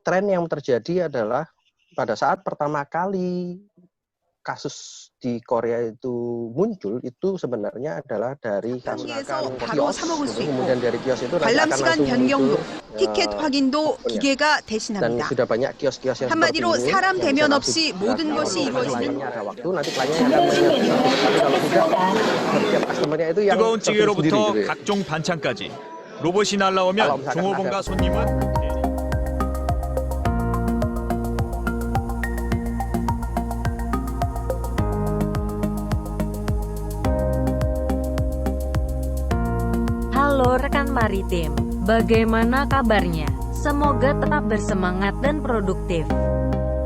tren yang terjadi adalah pada saat pertama kali kasus di Korea itu muncul, itu sebenarnya adalah dari kasus 바로 kios, 사 먹을 수 gitu. 있고 Kemudian dari kios itu nanti 관람 akan 시간 langsung 변경도, muncul 티켓 확인도 tokennya. 기계가 Dan 대신합니다. sudah banyak kios-kios yang seperti 한마디로 ini 사람 yang bisa 대면 langsung 없이 모든 kalau 것이 misalkan 이루어지는 kliennya ada waktu, nanti kliennya akan menyetor. Tapi kalau tidak, setiap customernya itu yang 뜨거운 terpilih sendiri 찌개로부터 gitu ya. 각종 반찬까지 로봇이 Kalau 날라오면 misalkan 종업원과 ada 손님은 Halo rekan maritim, bagaimana kabarnya? Semoga tetap bersemangat dan produktif.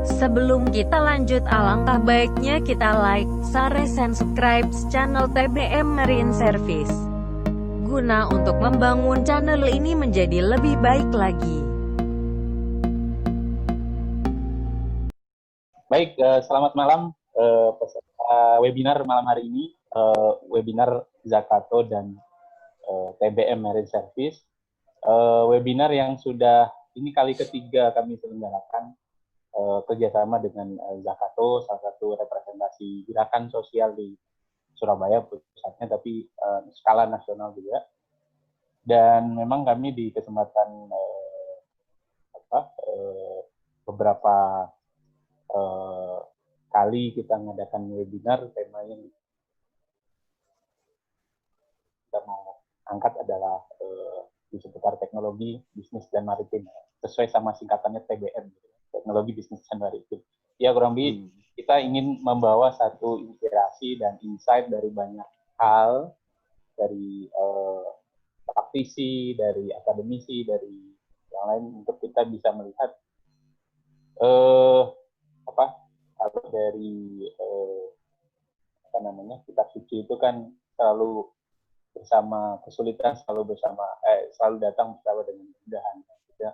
Sebelum kita lanjut, alangkah baiknya kita like, share, dan subscribe channel TBM Marine Service, guna untuk membangun channel ini menjadi lebih baik lagi. Baik, selamat malam peserta webinar malam hari ini, webinar Zakato dan TBM Marine Service. Webinar yang sudah ini kali ketiga kami selenggarakan kerjasama dengan Zakato, salah satu representasi gerakan sosial di Surabaya pusatnya, tapi skala nasional juga. Dan memang kami di kesempatan beberapa kali kita mengadakan webinar, tema yang kita mau angkat adalah di seputar teknologi, bisnis, dan maritim, sesuai sama singkatannya TBM, teknologi, bisnis, dan maritim. Ya, kurang lebih kita ingin membawa satu inspirasi dan insight dari banyak hal, dari praktisi, dari akademisi, dari yang lain, untuk kita bisa melihat dari kitab suci itu kan selalu bersama kesulitan, selalu datang bersama dengan kemudahan. Kita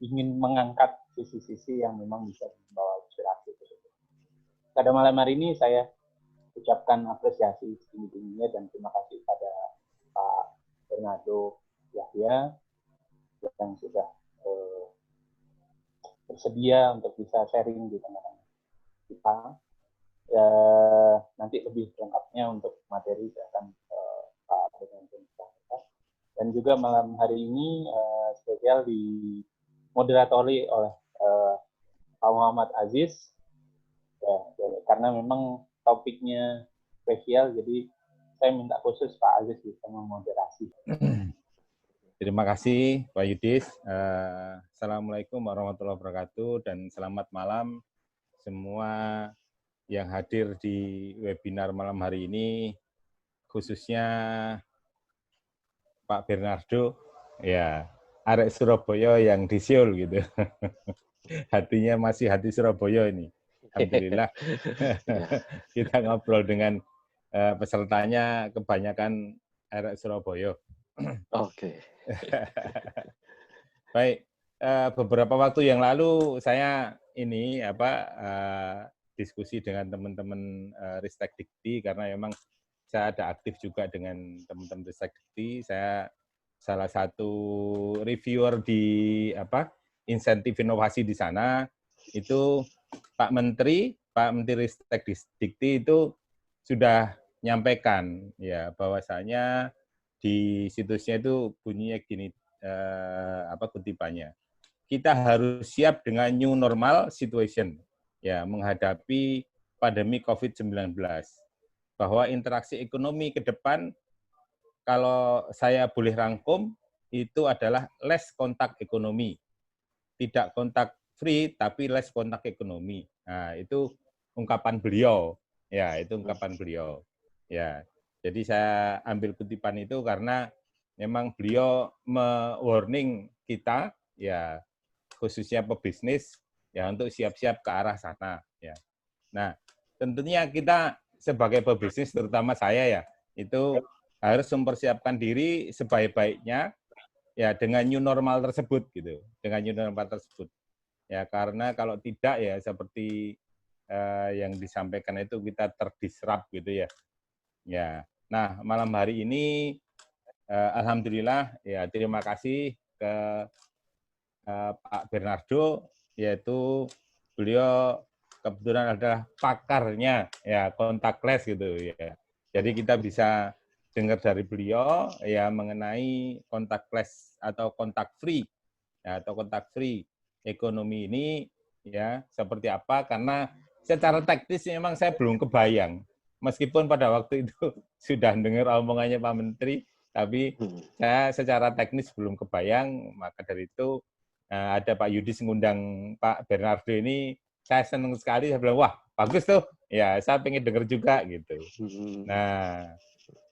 ingin mengangkat sisi-sisi yang memang bisa membawa inspirasi. Pada malam hari ini saya ucapkan apresiasi setinggi-tingginya dan terima kasih pada Pak Bernardo Yahya yang sudah bersedia untuk bisa sharing di tengah-tengah kita. Nanti lebih lengkapnya untuk materi saya akan Pak Bernardo. Dan juga malam hari ini spesial dimoderatori oleh Pak Muhammad Aziz, karena memang topiknya spesial, jadi saya minta khusus Pak Aziz bisa memoderasi. Terima kasih Pak Yudis. Assalamualaikum warahmatullahi wabarakatuh dan selamat malam semua yang hadir di webinar malam hari ini, khususnya Pak Bernardo, ya, arek Surabaya yang di Seoul gitu. Hatinya masih hati Surabaya ini. Alhamdulillah. Kita ngobrol dengan pesertanya kebanyakan arek Surabaya. Oke. Baik, beberapa waktu yang lalu saya diskusi dengan teman-teman Ristek Dikti, karena memang saya ada aktif juga dengan teman-teman Ristek Dikti. Saya salah satu reviewer di insentif inovasi di sana. Itu Pak Menteri Ristek Dikti itu sudah menyampaikan ya bahwasanya di situsnya itu bunyinya gini, kutipannya. Kita harus siap dengan new normal situation ya menghadapi pandemi COVID-19. Bahwa interaksi ekonomi ke depan, kalau saya boleh rangkum, itu adalah less kontak ekonomi. Tidak kontak free, tapi less kontak ekonomi. Nah, itu ungkapan beliau. Ya, itu ungkapan beliau. Ya, jadi saya ambil kutipan itu karena memang beliau me-warning kita, ya khususnya pebisnis, ya untuk siap-siap ke arah sana. Ya. Nah, tentunya kita sebagai pebisnis, terutama saya ya, itu harus mempersiapkan diri sebaik-baiknya ya dengan new normal tersebut gitu, dengan new normal tersebut. Ya karena kalau tidak ya seperti yang disampaikan itu kita terdisrupt gitu ya. Ya. Nah, malam hari ini alhamdulillah ya terima kasih ke Pak Bernardo yaitu beliau kebetulan adalah pakarnya ya contactless gitu ya. Jadi kita bisa dengar dari beliau ya mengenai contactless atau contact free ya, atau contact free ekonomi ini ya seperti apa, karena secara teknis memang saya belum kebayang. Meskipun pada waktu itu sudah dengar omongannya Pak Menteri, tapi saya secara teknis belum kebayang. Maka dari itu ada Pak Yudis ngundang Pak Bernardo ini, saya senang sekali. Saya bilang, wah bagus tuh, ya saya pengen dengar juga gitu. Nah,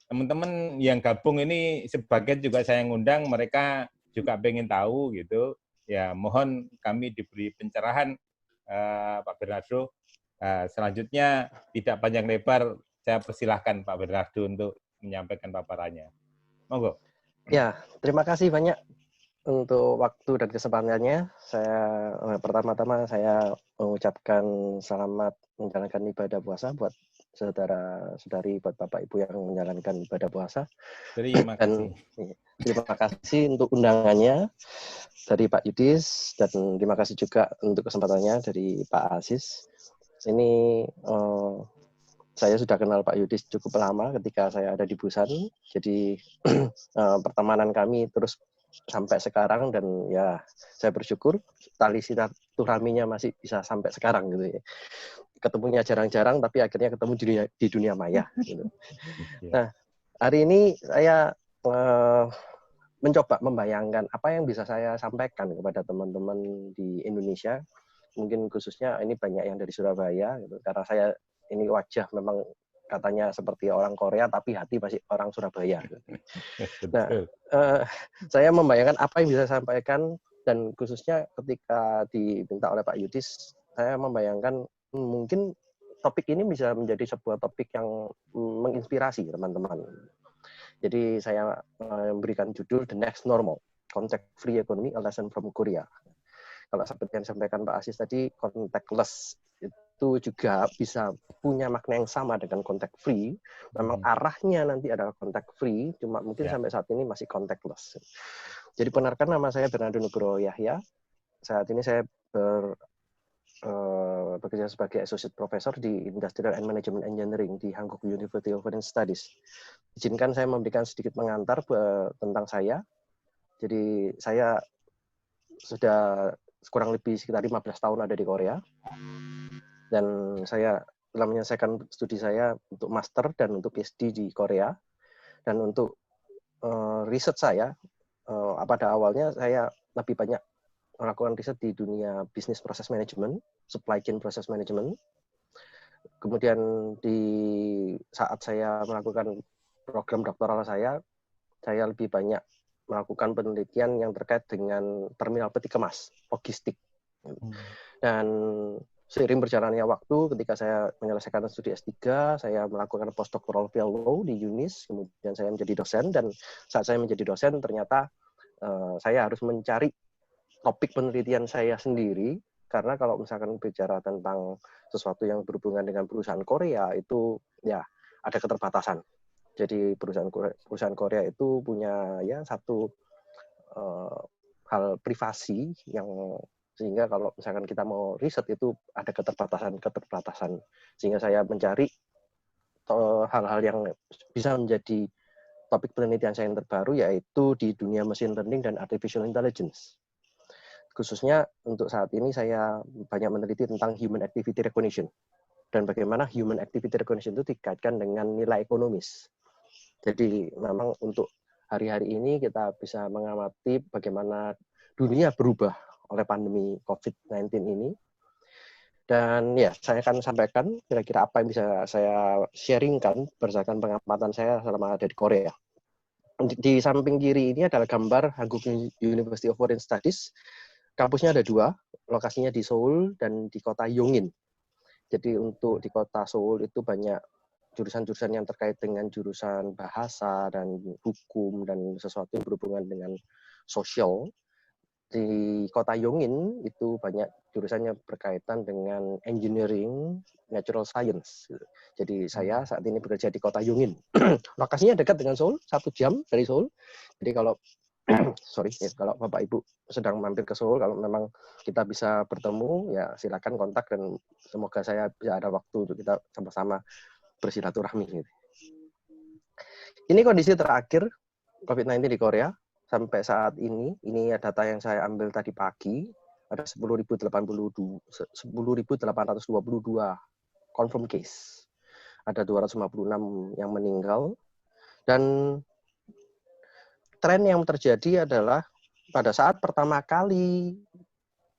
teman-teman yang gabung ini sebagian juga saya ngundang, mereka juga pengen tahu gitu. Ya mohon kami diberi pencerahan Pak Bernardo. Selanjutnya tidak panjang lebar, saya persilahkan Pak Bernardo untuk menyampaikan paparannya. Monggo. Ya, terima kasih banyak untuk waktu dan kesempatannya. Pertama-tama saya mengucapkan selamat menjalankan ibadah puasa buat saudara-saudari, buat Bapak Ibu yang menjalankan ibadah puasa. Terima kasih. Dan terima kasih untuk undangannya dari Pak Yudis, dan terima kasih juga untuk kesempatannya dari Pak Aziz. Ini saya sudah kenal Pak Yudis cukup lama ketika saya ada di Busan, jadi pertemanan kami terus sampai sekarang, dan ya saya bersyukur tali silaturahminya masih bisa sampai sekarang gitu ya. Ketemunya jarang-jarang tapi akhirnya ketemu di dunia maya gitu. Nah, hari ini saya mencoba membayangkan apa yang bisa saya sampaikan kepada teman-teman di Indonesia. Mungkin khususnya ini banyak yang dari Surabaya gitu, karena saya ini wajah memang katanya seperti orang Korea tapi hati masih orang Surabaya gitu. Nah, saya membayangkan apa yang bisa saya sampaikan, dan khususnya ketika diminta oleh Pak Yudis, saya membayangkan mungkin topik ini bisa menjadi sebuah topik yang menginspirasi teman-teman. Jadi saya memberikan judul The Next Normal, Contact Free Economy, A Lesson from Korea. Kalau seperti yang disampaikan Pak Aziz tadi, contactless itu juga bisa punya makna yang sama dengan contact free. Memang arahnya nanti adalah contact free, cuma mungkin sampai saat ini masih contactless. Jadi benarkan nama saya Bernardo Nugroho Yahya. Saat ini saya bekerja sebagai Associate Professor di Industrial and Management Engineering di Hankook University of Foreign Studies. Izinkan saya memberikan sedikit mengantar tentang saya. Jadi saya sudah kurang lebih sekitar 15 tahun ada di Korea, dan saya telah menyelesaikan studi saya untuk master dan untuk PhD di Korea. Dan untuk riset saya, pada awalnya saya lebih banyak melakukan riset di dunia business process management, supply chain process management. Kemudian di saat saya melakukan program doktoral saya lebih banyak melakukan penelitian yang terkait dengan terminal peti kemas, logistik. Dan seiring berjalannya waktu, ketika saya menyelesaikan studi S3, saya melakukan postdoctoral fellow di UNIS, kemudian saya menjadi dosen, dan saat saya menjadi dosen, ternyata saya harus mencari topik penelitian saya sendiri, karena kalau misalkan bicara tentang sesuatu yang berhubungan dengan perusahaan Korea, itu ya ada keterbatasan. Jadi perusahaan Korea itu punya ya satu hal privasi yang sehingga kalau misalkan kita mau riset itu ada keterbatasan. Sehingga saya mencari hal-hal yang bisa menjadi topik penelitian saya yang terbaru, yaitu di dunia machine learning dan artificial intelligence. Khususnya untuk saat ini saya banyak meneliti tentang human activity recognition dan bagaimana human activity recognition itu dikaitkan dengan nilai ekonomis. Jadi memang untuk hari-hari ini kita bisa mengamati bagaimana dunia berubah oleh pandemi COVID-19 ini. Dan ya, saya akan sampaikan kira-kira apa yang bisa saya sharingkan berdasarkan pengamatan saya selama ada di Korea. Di samping kiri ini adalah gambar Hankook University of Foreign Studies. Kampusnya ada 2, lokasinya di Seoul dan di kota Yongin. Jadi untuk di kota Seoul itu banyak jurusan-jurusan yang terkait dengan jurusan bahasa dan hukum dan sesuatu yang berhubungan dengan sosial. Di kota Yongin itu banyak jurusannya berkaitan dengan engineering, natural science. Jadi saya saat ini bekerja di kota Yongin. Lokasinya dekat dengan Seoul, 1 jam dari Seoul. Jadi kalau sorry ya, kalau Bapak Ibu sedang mampir ke Seoul, kalau memang kita bisa bertemu, ya silakan kontak dan semoga saya bisa ada waktu untuk kita sama-sama bersilaturahmi. Gitu. Ini kondisi terakhir COVID-19 di Korea sampai saat ini. Ini data yang saya ambil tadi pagi, ada 10.822 confirm case. Ada 256 yang meninggal. Dan tren yang terjadi adalah pada saat pertama kali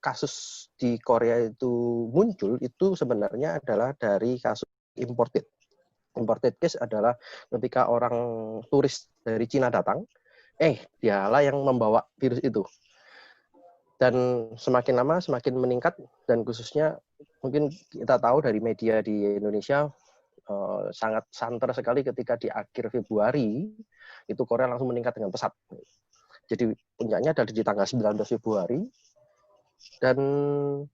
kasus di Korea itu muncul, itu sebenarnya adalah dari kasus imported. Imported case adalah ketika orang turis dari Cina datang, dialah yang membawa virus itu. Dan semakin lama semakin meningkat, dan khususnya mungkin kita tahu dari media di Indonesia sangat santer sekali ketika di akhir Februari itu Korea langsung meningkat dengan pesat. Jadi puncaknya ada di tanggal 19 Februari. Dan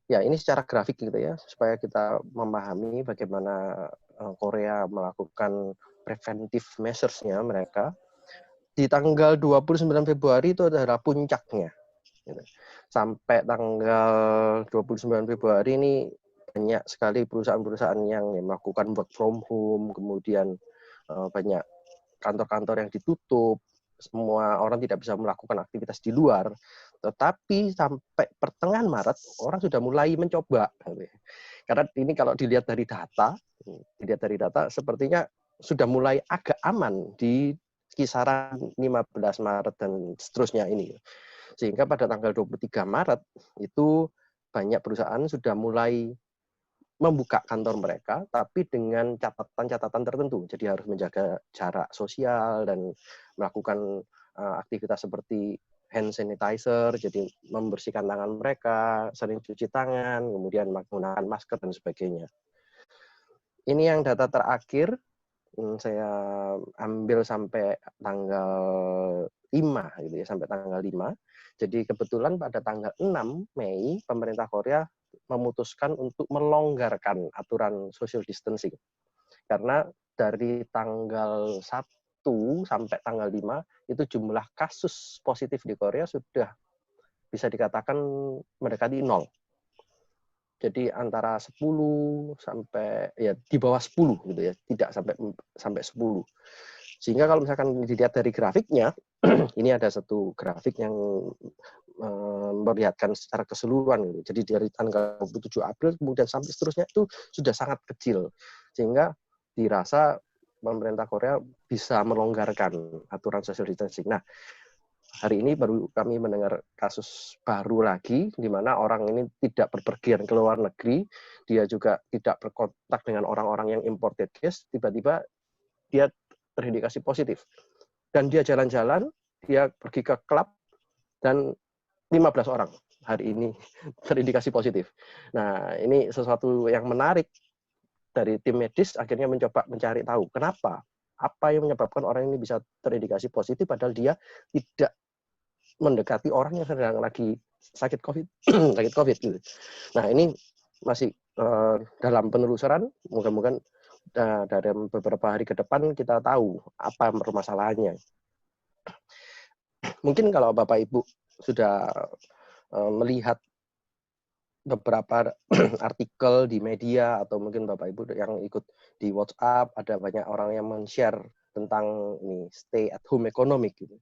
ya ini secara grafik gitu ya, supaya kita memahami bagaimana Korea melakukan preventive measures-nya mereka. Di tanggal 29 Februari itu adalah puncaknya. Sampai tanggal 29 Februari ini banyak sekali perusahaan-perusahaan yang melakukan work from home, kemudian banyak kantor-kantor yang ditutup, semua orang tidak bisa melakukan aktivitas di luar. Tetapi sampai pertengahan Maret, orang sudah mulai mencoba. Karena ini kalau dilihat dari data sepertinya sudah mulai agak aman di kisaran 15 Maret dan seterusnya ini. Sehingga pada tanggal 23 Maret itu banyak perusahaan sudah mulai membuka kantor mereka, tapi dengan catatan-catatan tertentu. Jadi harus menjaga jarak sosial dan melakukan aktivitas seperti hand sanitizer, jadi membersihkan tangan mereka, sering cuci tangan, kemudian menggunakan masker dan sebagainya. Ini yang data terakhir, saya ambil sampai tanggal 5 gitu ya, sampai tanggal 5. Jadi kebetulan pada tanggal 6 Mei pemerintah Korea memutuskan untuk melonggarkan aturan social distancing. Karena dari tanggal 1 sampai tanggal 5 itu jumlah kasus positif di Korea sudah bisa dikatakan mendekati 0. Jadi antara 10 sampai ya di bawah 10 gitu ya, tidak sampai 10. Sehingga kalau misalkan dilihat dari grafiknya, ini ada satu grafik yang memperlihatkan secara keseluruhan gitu. Jadi dari tanggal 27 April kemudian sampai seterusnya itu sudah sangat kecil. Sehingga dirasa pemerintah Korea bisa melonggarkan aturan social distancing. Nah, hari ini baru kami mendengar kasus baru lagi, di mana orang ini tidak berpergian ke luar negeri, dia juga tidak berkontak dengan orang-orang yang imported case, tiba-tiba dia terindikasi positif. Dan dia jalan-jalan, dia pergi ke klub, dan 15 orang hari ini terindikasi positif. Nah, ini sesuatu yang menarik dari tim medis, akhirnya mencoba mencari tahu kenapa, apa yang menyebabkan orang ini bisa terindikasi positif, padahal dia tidak mendekati orang yang sedang lagi sakit COVID, sakit COVID gitu. Nah, ini masih dalam penelusuran, moga-moga dari beberapa hari ke depan kita tahu apa permasalahannya. Mungkin kalau Bapak Ibu sudah melihat beberapa artikel di media atau mungkin Bapak Ibu yang ikut di WhatsApp, ada banyak orang yang men-share tentang ini stay at home economic gitu.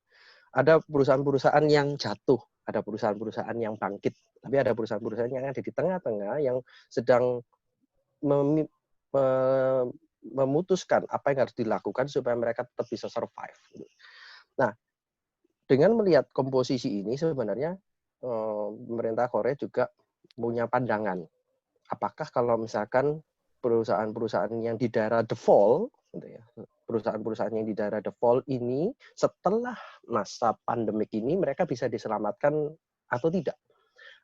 Ada perusahaan-perusahaan yang jatuh, ada perusahaan-perusahaan yang bangkit, tapi ada perusahaan-perusahaan yang ada di tengah-tengah yang sedang memutuskan apa yang harus dilakukan supaya mereka tetap bisa survive. Nah, dengan melihat komposisi ini sebenarnya pemerintah Korea juga punya pandangan. Apakah kalau misalkan perusahaan-perusahaan yang di daerah default, gitu ya, perusahaan-perusahaan yang di daerah default ini setelah masa pandemik ini mereka bisa diselamatkan atau tidak?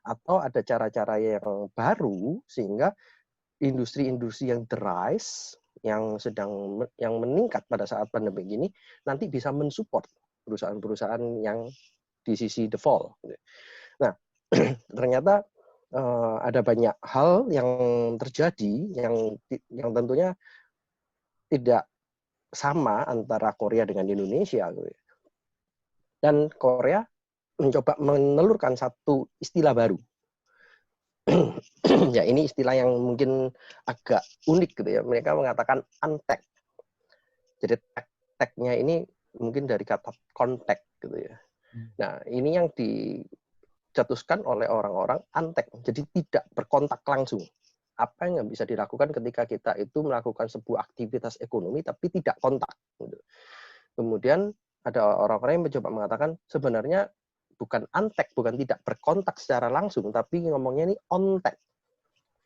Atau ada cara-cara yang baru sehingga industri-industri yang the rise, yang meningkat pada saat pandemik ini nanti bisa mensupport perusahaan-perusahaan yang di sisi default. Nah, ternyata ada banyak hal yang terjadi yang tentunya tidak sama antara Korea dengan Indonesia. Dan Korea mencoba menelurkan satu istilah baru. Ya, ini istilah yang mungkin agak unik gitu ya. Mereka mengatakan untact. Jadi tag-nya ini mungkin dari kata contact gitu ya. Nah, ini yang dicetuskan oleh orang-orang untact. Jadi tidak berkontak langsung. Apa yang bisa dilakukan ketika kita itu melakukan sebuah aktivitas ekonomi tapi tidak kontak. Gitu. Kemudian ada orang-orang yang mencoba mengatakan sebenarnya bukan untact, bukan tidak berkontak secara langsung, tapi ngomongnya ini on-tact.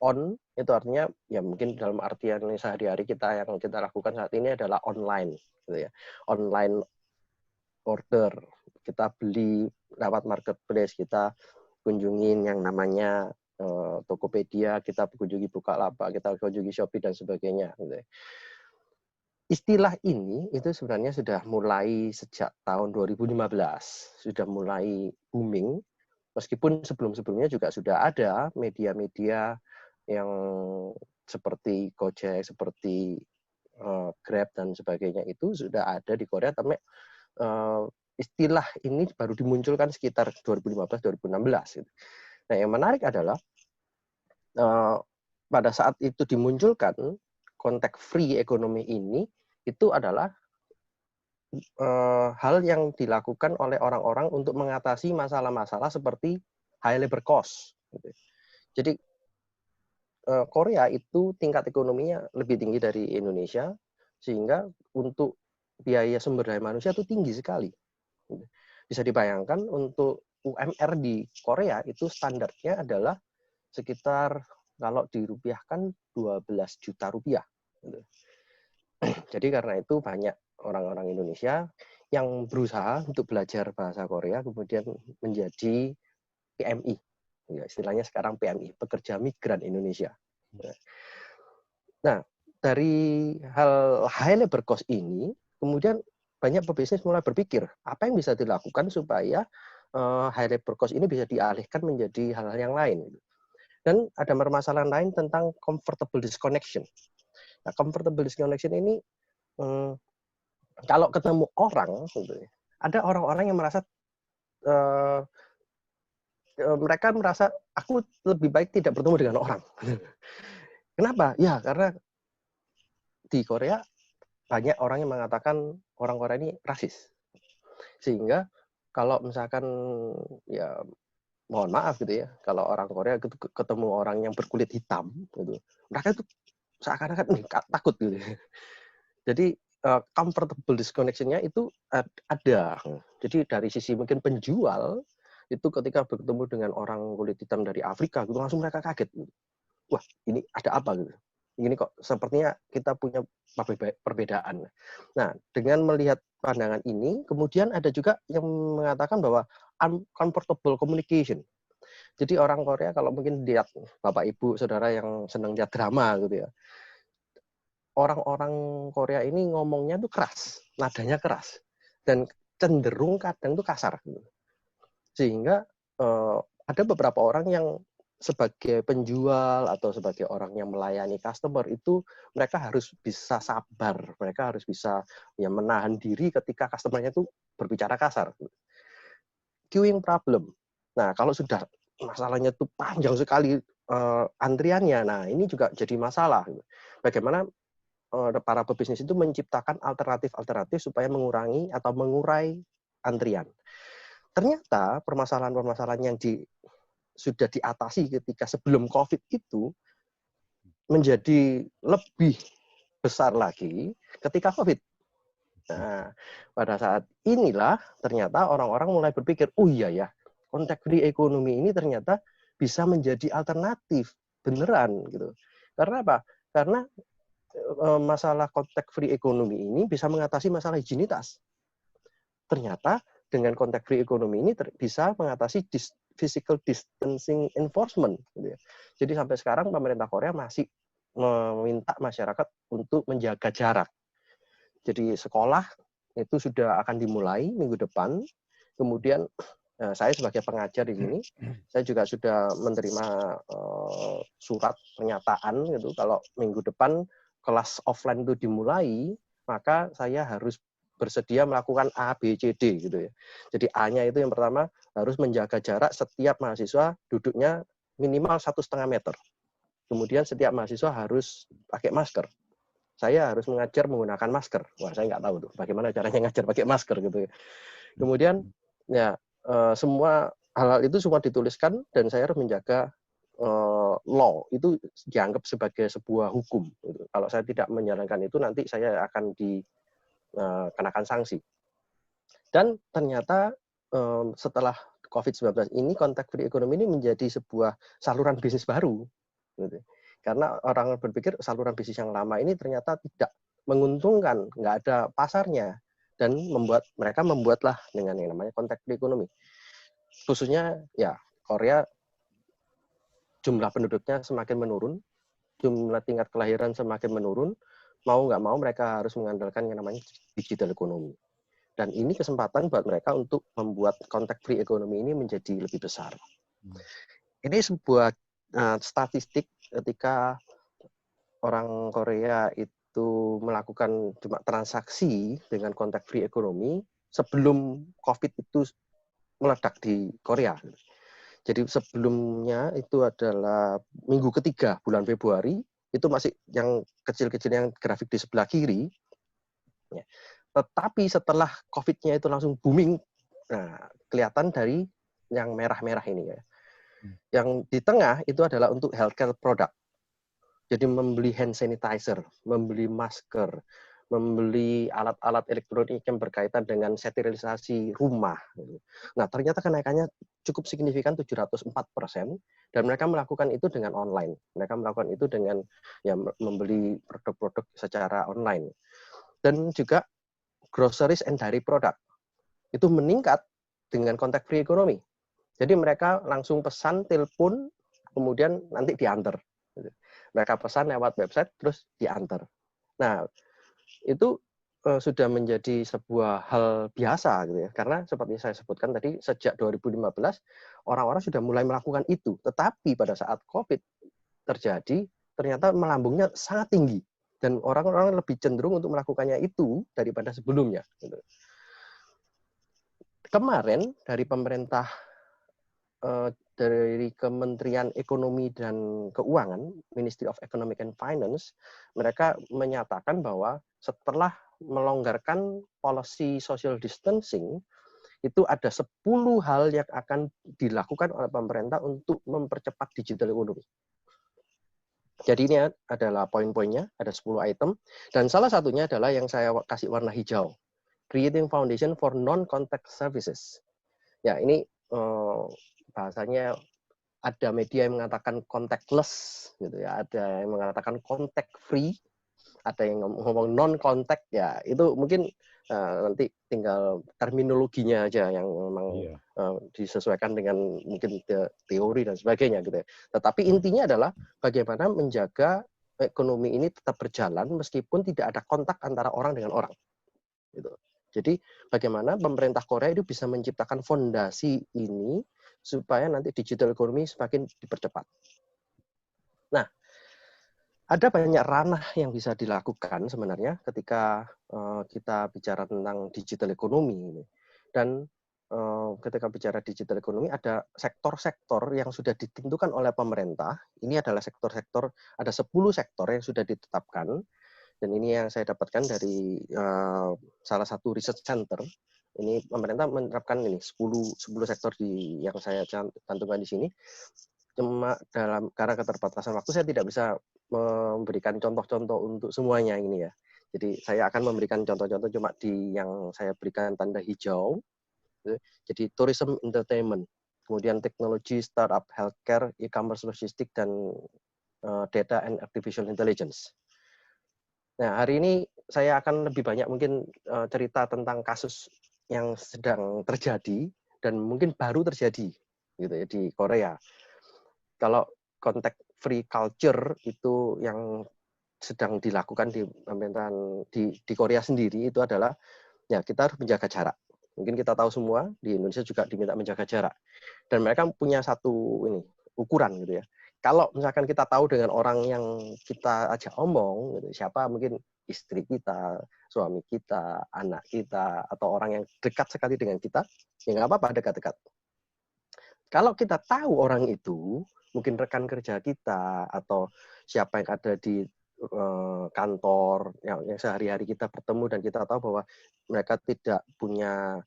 On itu artinya ya mungkin dalam artian sehari-hari kita yang kita lakukan saat ini adalah online, gitu ya. Online order, kita beli lewat marketplace, kita kunjungin yang namanya Tokopedia, kita kunjungi Bukalapak, kita kunjungi Shopee dan sebagainya. Gitu ya. Istilah ini itu sebenarnya sudah mulai sejak tahun 2015, sudah mulai booming, meskipun sebelum-sebelumnya juga sudah ada media-media yang seperti Gojek, seperti Grab dan sebagainya itu sudah ada di Korea, tapi istilah ini baru dimunculkan sekitar 2015-2016. Gitu. Nah, yang menarik adalah pada saat itu dimunculkan contact free economy ini itu adalah hal yang dilakukan oleh orang-orang untuk mengatasi masalah-masalah seperti high labor cost. Gitu. Jadi Korea itu tingkat ekonominya lebih tinggi dari Indonesia, sehingga untuk biaya sumber daya manusia itu tinggi sekali. Bisa dibayangkan untuk UMR di Korea itu standarnya adalah sekitar kalau dirupiahkan 12 juta rupiah. Jadi karena itu banyak orang-orang Indonesia yang berusaha untuk belajar bahasa Korea kemudian menjadi PMI. Ya, istilahnya sekarang PMI, pekerja migran Indonesia. Nah, dari hal high labor cost ini, kemudian banyak pebisnis mulai berpikir, apa yang bisa dilakukan supaya high labor cost ini bisa dialihkan menjadi hal-hal yang lain. Dan ada permasalahan lain tentang comfortable disconnection. Nah, comfortable disconnection ini kalau ketemu orang, ada orang-orang yang merasa mereka merasa aku lebih baik tidak bertemu dengan orang. Kenapa? Ya karena di Korea banyak orang yang mengatakan orang Korea ini rasis, sehingga kalau misalkan ya mohon maaf gitu ya, kalau orang Korea ketemu orang yang berkulit hitam, gitu, mereka itu seakan-akan takut gitu. Jadi comfortable disconnection-nya itu ada. Jadi dari sisi mungkin penjual itu ketika bertemu dengan orang kulit hitam dari Afrika gitu langsung mereka kaget. Wah, ini ada apa gitu. Ini kok sepertinya kita punya perbedaan. Nah, dengan melihat pandangan ini, kemudian ada juga yang mengatakan bahwa uncomfortable communication. Jadi orang Korea kalau mungkin lihat Bapak Ibu Saudara yang senang lihat drama gitu ya. Orang-orang Korea ini ngomongnya tuh keras, nadanya keras, dan cenderung kadang tuh kasar. Sehingga ada beberapa orang yang sebagai penjual atau sebagai orang yang melayani customer itu mereka harus bisa sabar, mereka harus bisa ya menahan diri ketika customernya tuh berbicara kasar. Queuing problem. Nah, kalau sudah masalahnya tuh panjang sekali antriannya, nah ini juga jadi masalah. Bagaimana para pebisnis itu menciptakan alternatif-alternatif supaya mengurangi atau mengurai antrian. Ternyata permasalahan-permasalahan yang sudah diatasi ketika sebelum COVID itu menjadi lebih besar lagi ketika COVID. Nah, pada saat inilah ternyata orang-orang mulai berpikir, oh iya ya, contact free economy ini ternyata bisa menjadi alternatif beneran gitu. Karena apa? Karena masalah contact free economy ini bisa mengatasi masalah higienitas. Ternyata dengan contact free economy ini bisa mengatasi physical distancing enforcement. Gitu ya. Jadi sampai sekarang pemerintah Korea masih meminta masyarakat untuk menjaga jarak. Jadi sekolah itu sudah akan dimulai minggu depan. Kemudian saya sebagai pengajar di sini, saya juga sudah menerima surat pernyataan gitu kalau minggu depan kelas offline itu dimulai, maka saya harus bersedia melakukan A, B, C, D gitu ya. Jadi A-nya itu yang pertama harus menjaga jarak, setiap mahasiswa duduknya minimal 1,5 meter. Kemudian setiap mahasiswa harus pakai masker. Saya harus mengajar menggunakan masker. Wah, saya nggak tahu tuh bagaimana caranya ngajar pakai masker gitu ya. Kemudian ya semua hal-hal itu semua dituliskan dan saya harus menjaga law itu dianggap sebagai sebuah hukum. Gitu. Kalau saya tidak menjalankan itu nanti saya akan dikenakan sanksi. Dan ternyata setelah COVID-19 ini contact free economy ini menjadi sebuah saluran bisnis baru. Gitu. Karena orang berpikir saluran bisnis yang lama ini ternyata tidak menguntungkan, nggak ada pasarnya, dan mereka membuatlah dengan yang namanya contact free economy. Khususnya ya Korea jumlah penduduknya semakin menurun, jumlah tingkat kelahiran semakin menurun, mau nggak mau mereka harus mengandalkan yang namanya digital economy. Dan ini kesempatan buat mereka untuk membuat contact free economy ini menjadi lebih besar. Ini sebuah statistik ketika orang Korea itu melakukan cuma transaksi dengan contact free economy sebelum COVID itu meledak di Korea. Jadi sebelumnya itu adalah minggu ketiga bulan Februari, itu masih yang kecil-kecil yang grafik di sebelah kiri. Ya. Tetapi setelah COVID-nya itu langsung booming, nah kelihatan dari yang merah-merah ini ya. Yang di tengah itu adalah untuk healthcare product. Jadi membeli hand sanitizer, membeli masker, membeli alat-alat elektronik yang berkaitan dengan sterilisasi rumah. Nah, ternyata kenaikannya cukup signifikan 704%, dan mereka melakukan itu dengan online. Mereka melakukan itu dengan ya membeli produk-produk secara online. Dan juga groceries and dairy product. Itu meningkat dengan contact free economy. Jadi mereka langsung pesan, telepon, kemudian nanti diantar. Mereka pesan lewat website, terus diantar. Nah, itu sudah menjadi sebuah hal biasa gitu ya. Karena seperti saya sebutkan tadi, sejak 2015 orang-orang sudah mulai melakukan itu. Tetapi pada saat COVID terjadi, ternyata melambungnya sangat tinggi dan orang-orang lebih cenderung untuk melakukannya itu daripada sebelumnya. Gitu. Kemarin dari pemerintah, dari Kementerian Ekonomi dan Keuangan, Ministry of Economic and Finance, mereka menyatakan bahwa setelah melonggarkan policy social distancing, itu ada 10 hal yang akan dilakukan oleh pemerintah untuk mempercepat digital economy. Jadi ini adalah poin-poinnya, ada 10 item, dan salah satunya adalah yang saya kasih warna hijau, Creating Foundation for Non-Contact Services. Ya, ini bahasanya ada media yang mengatakan contactless, gitu ya, ada yang mengatakan contact free, ada yang ngomong non-contact, ya itu mungkin nanti tinggal terminologinya aja yang memang disesuaikan dengan mungkin teori dan sebagainya gitu ya. Tetapi intinya adalah bagaimana menjaga ekonomi ini tetap berjalan meskipun tidak ada kontak antara orang dengan orang. Gitu. Jadi bagaimana pemerintah Korea itu bisa menciptakan fondasi ini supaya nanti digital economy semakin dipercepat. Nah, ada banyak ranah yang bisa dilakukan sebenarnya ketika kita bicara tentang digital economy. Dan ketika bicara digital economy, ada sektor-sektor yang sudah ditentukan oleh pemerintah. Ini adalah sektor-sektor, ada 10 sektor yang sudah ditetapkan. Dan ini yang saya dapatkan dari salah satu research center. Ini pemerintah menerapkan ini 10 sektor yang saya cantumkan di sini. Cuma karena keterbatasan waktu saya tidak bisa memberikan contoh-contoh untuk semuanya ini ya. Jadi saya akan memberikan contoh-contoh cuma di yang saya berikan tanda hijau. Jadi tourism entertainment, kemudian teknologi, startup, healthcare, e-commerce, logistik, dan data and artificial intelligence. Nah, hari ini saya akan lebih banyak mungkin cerita tentang kasus yang sedang terjadi dan mungkin baru terjadi gitu ya di Korea. Kalau contact free culture itu yang sedang dilakukan di pemerintahan di Korea sendiri itu adalah ya kita harus menjaga jarak. Mungkin kita tahu semua di Indonesia juga diminta menjaga jarak. Dan mereka punya satu ukuran gitu ya. kalau misalkan kita tahu dengan orang yang kita ajak omong, gitu, siapa mungkin istri kita, suami kita, anak kita, atau orang yang dekat sekali dengan kita, ya nggak apa-apa dekat-dekat. Kalau kita tahu orang itu, mungkin rekan kerja kita, atau siapa yang ada di kantor, yang sehari-hari kita bertemu dan kita tahu bahwa mereka tidak punya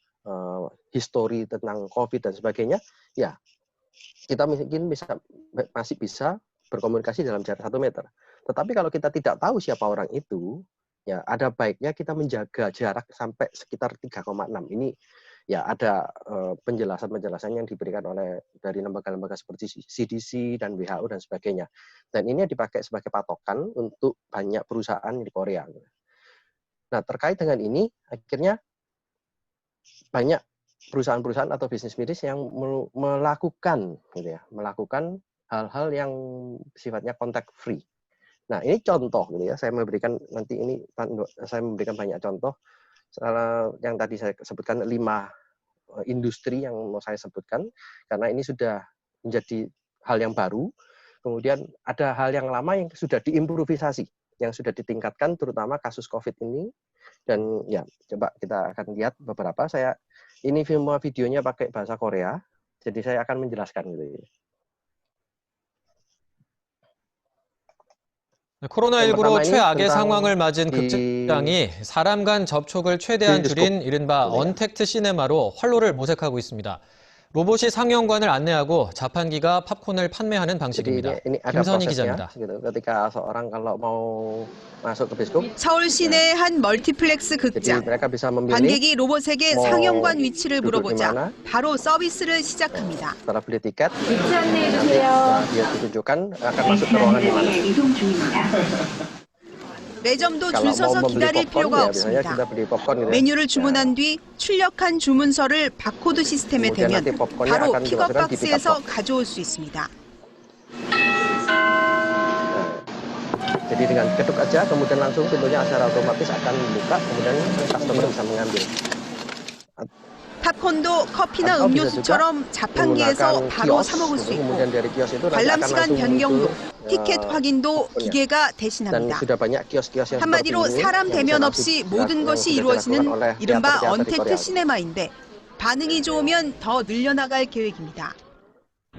histori tentang COVID dan sebagainya, ya kita mungkin masih bisa berkomunikasi dalam jarak 1 meter. Tetapi kalau kita tidak tahu siapa orang itu, ya ada baiknya kita menjaga jarak sampai sekitar 3,6. Ini ya ada penjelasan-penjelasan yang diberikan dari lembaga-lembaga seperti CDC dan WHO dan sebagainya. Dan ini dipakai sebagai patokan untuk banyak perusahaan di Korea. Nah, terkait dengan ini, akhirnya banyak perusahaan-perusahaan atau bisnis yang melakukan hal-hal yang sifatnya contact free. Nah, ini contoh gitu ya. Saya memberikan banyak contoh yang tadi saya sebutkan 5 industri yang mau saya sebutkan karena ini sudah menjadi hal yang baru. Kemudian ada hal yang lama yang sudah diimprovisasi, yang sudah ditingkatkan terutama kasus COVID ini. Dan ya, coba kita akan lihat beberapa. Ini videonya pakai bahasa Korea, jadi saya akan menjelaskan gitu. 코로나19로 최악의 상황을 맞은 극장이 사람 간 접촉을 최대한 줄인 이른바 언택트 시네마로 활로를 모색하고 있습니다. 로봇이 상영관을 안내하고 자판기가 팝콘을 판매하는 방식입니다. 김선희 기자입니다. Ketika seorang kalau mau masuk ke bioskop, 서울 시내의 한 멀티플렉스 극장. mereka bisa memilih 관객이 로봇에게 상영관 위치를 물어보자 바로 서비스를 시작합니다. setelah beli tiket, 위치 안내해 주세요. dia ditunjukkan akan masuk ke ruangan di mana. 매점도 줄 서서 기다릴 필요가 없습니다. popcorn, 메뉴를 주문한 뒤 출력한 주문서를 바코드 시스템에 대면 바로 픽업 박스에서 가져올 수 있습니다. Jadi dengan ketuk aja, kemudian langsung pintunya secara otomatis akan dibuka, kemudian customer bisa mengambil. 팝콘도 커피나 음료수처럼 자판기에서 바로 사 먹을 수 있고 관람 시간 변경도 티켓 확인도 기계가 대신합니다. 한마디로 사람 대면 없이 모든 것이 이루어지는 이른바 언택트 시네마인데 반응이 좋으면 더 늘려나갈 계획입니다.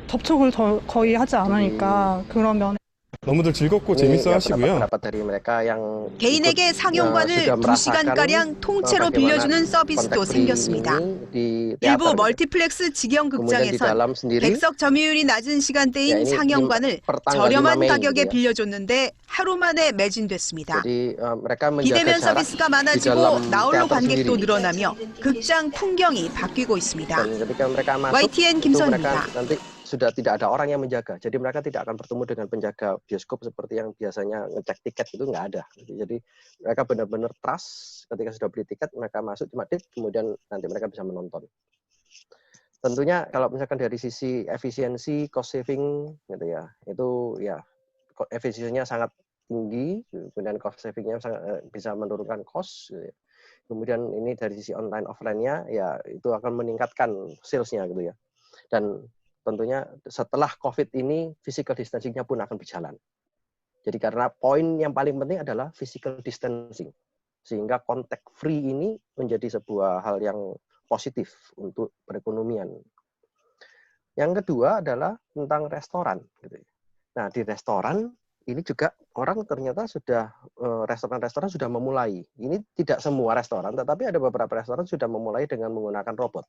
접촉을 거의 하지 않으니까 그러면 너무들 즐겁고 재밌어 하시고요. 개인에게 상영관을 2시간가량 통째로 빌려주는 서비스도 생겼습니다. 일부 멀티플렉스 직영 극장에선 객석 점유율이 낮은 시간대인 상영관을 저렴한 가격에 빌려줬는데 하루 만에 매진됐습니다. 비대면 서비스가 많아지고 나홀로 관객도 늘어나며 극장 풍경이 바뀌고 있습니다. YTN 김선희입니다. Sudah tidak ada orang yang menjaga, jadi mereka tidak akan bertemu dengan penjaga bioskop seperti yang biasanya ngecek tiket, itu nggak ada. Jadi mereka benar-benar trust ketika sudah beli tiket, mereka masuk cuma kemudian nanti mereka bisa menonton. Tentunya kalau misalkan dari sisi efisiensi, cost saving gitu ya, itu ya efisiensinya sangat tinggi, kemudian cost savingnya bisa menurunkan cost. Gitu ya. Kemudian ini dari sisi online offline-nya ya itu akan meningkatkan sales-nya gitu ya. Dan tentunya setelah COVID ini physical distancing-nya pun akan berjalan. Jadi karena poin yang paling penting adalah physical distancing. Sehingga contact free ini menjadi sebuah hal yang positif untuk perekonomian. Yang kedua adalah tentang restoran. Nah, di restoran ini juga orang ternyata sudah, restoran-restoran sudah memulai. Ini tidak semua restoran, tetapi ada beberapa restoran sudah memulai dengan menggunakan robot.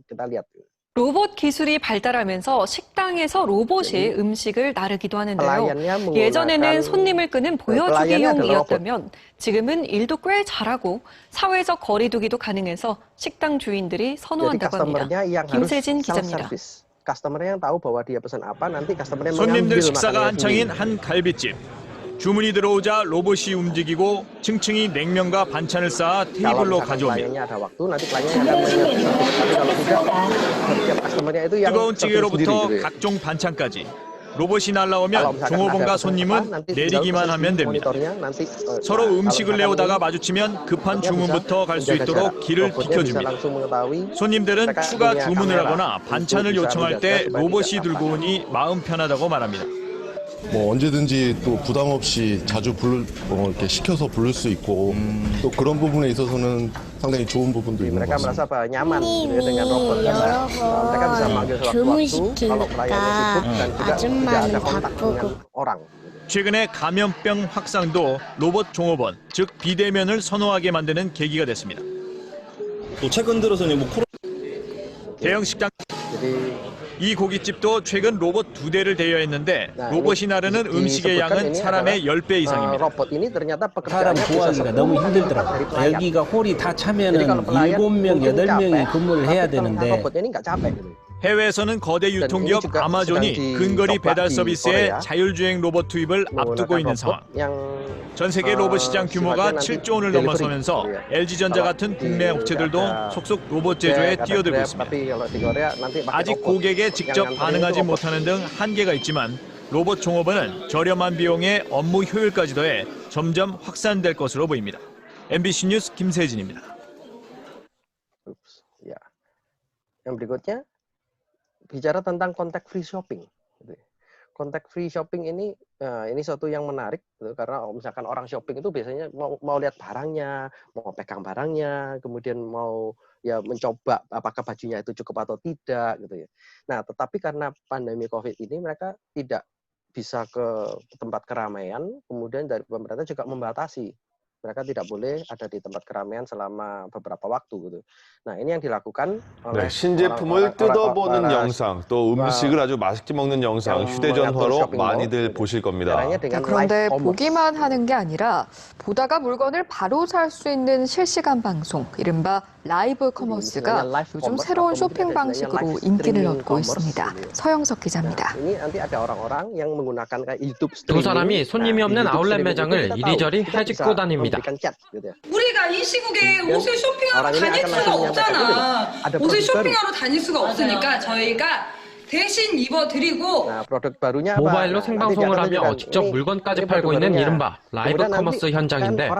Kita lihat. 로봇 기술이 발달하면서 식당에서 로봇이 음식을 나르기도 하는데요. 예전에는 손님을 끄는 보여주기용이었다면 지금은 일도 꽤 잘하고 사회적 거리 두기도 가능해서 식당 주인들이 선호한다고 합니다. 김세진 기자입니다. 손님들 식사가 한창인 한 갈비집. 주문이 들어오자 로봇이 움직이고 층층이 냉면과 반찬을 쌓아 테이블로 가져옵니다. 뜨거운 찌개로부터 각종 반찬까지 로봇이 날라오면 종업원과 손님은 내리기만 하면 됩니다. 서로 음식을 내오다가 마주치면 급한 주문부터 갈 수 있도록 길을 비켜줍니다. 손님들은 추가 주문을 하거나 반찬을 요청할 때 로봇이 들고 오니 마음 편하다고 말합니다. 뭐 언제든지 또 부담 없이 자주 이렇게 시켜서 부를 수 있고 또 그런 부분에 있어서는 상당히 좋은 부분도 있는 것 mereka merasa 같습니다. nyaman dengan robot karena mereka bisa manggil sewaktu-waktu kalau pelayannya sibuk dan juga tidak ada kontak dengan orang. 최근에 감염병 확산도 로봇 종업원, 즉 비대면을 선호하게 만드는 계기가 됐습니다. 또 최근 들어서는 뭐 대형 식당 이 고깃집도 최근 로봇 2대를 대여했는데 로봇이 나르는 음식의 양은 사람의 10배 이상입니다. 사람 구하기가 너무 힘들더라고요. 여기가 홀이 다 차면은 7명, 8명이 근무를 해야 되는데 해외에서는 거대 유통기업 아마존이 근거리 배달 서비스에 자율주행 로봇 투입을 앞두고 있는 상황. 전 세계 로봇 시장 규모가 7조 원을 넘어서면서 LG전자 같은 국내 업체들도 속속 로봇 제조에 뛰어들고 있습니다. 아직 고객에 직접 반응하지 못하는 등 한계가 있지만 로봇 종업원은 저렴한 비용에 업무 효율까지 더해 점점 확산될 것으로 보입니다. MBC 뉴스 김세진입니다. Yang berikutnya bicara tentang contact free shopping. Contact free shopping ini suatu yang menarik gitu, karena misalkan orang shopping itu biasanya mau lihat barangnya, mau pegang barangnya, kemudian mau ya mencoba apakah bajunya itu cukup atau tidak gitu ya. Nah, tetapi karena pandemi Covid ini mereka tidak bisa ke tempat keramaian, kemudian dari pemerintah juga membatasi. Mereka tidak boleh ada di tempat keramaian selama beberapa waktu gitu. Nah, ini yang dilakukan oleh 신제품을 뜯어보는 영상, 또 음식을 아주 맛있게 먹는 영상, 휴대전화로 많이들 보실 겁니다. 그런데 보기만 하는 게 아니라 보다가 물건을 바로 살 수 있는 실시간 방송, 이른바 라이브 커머스가 요즘 새로운 쇼핑 방식으로 인기를 얻고 있습니다. 서영석 기자입니다. 두 사람이 손님이 없는 아울렛 매장을 이리저리 헤집고 다닙니다. 우리가 이 시국에 옷을 쇼핑하러 다닐 수가 없잖아. 옷을 쇼핑하러 다닐 수가 없으니까 저희가 대신 입어드리고 모바일로 생방송을 하며 직접 물건까지 팔고 있는 이른바 라이브 커머스 현장인데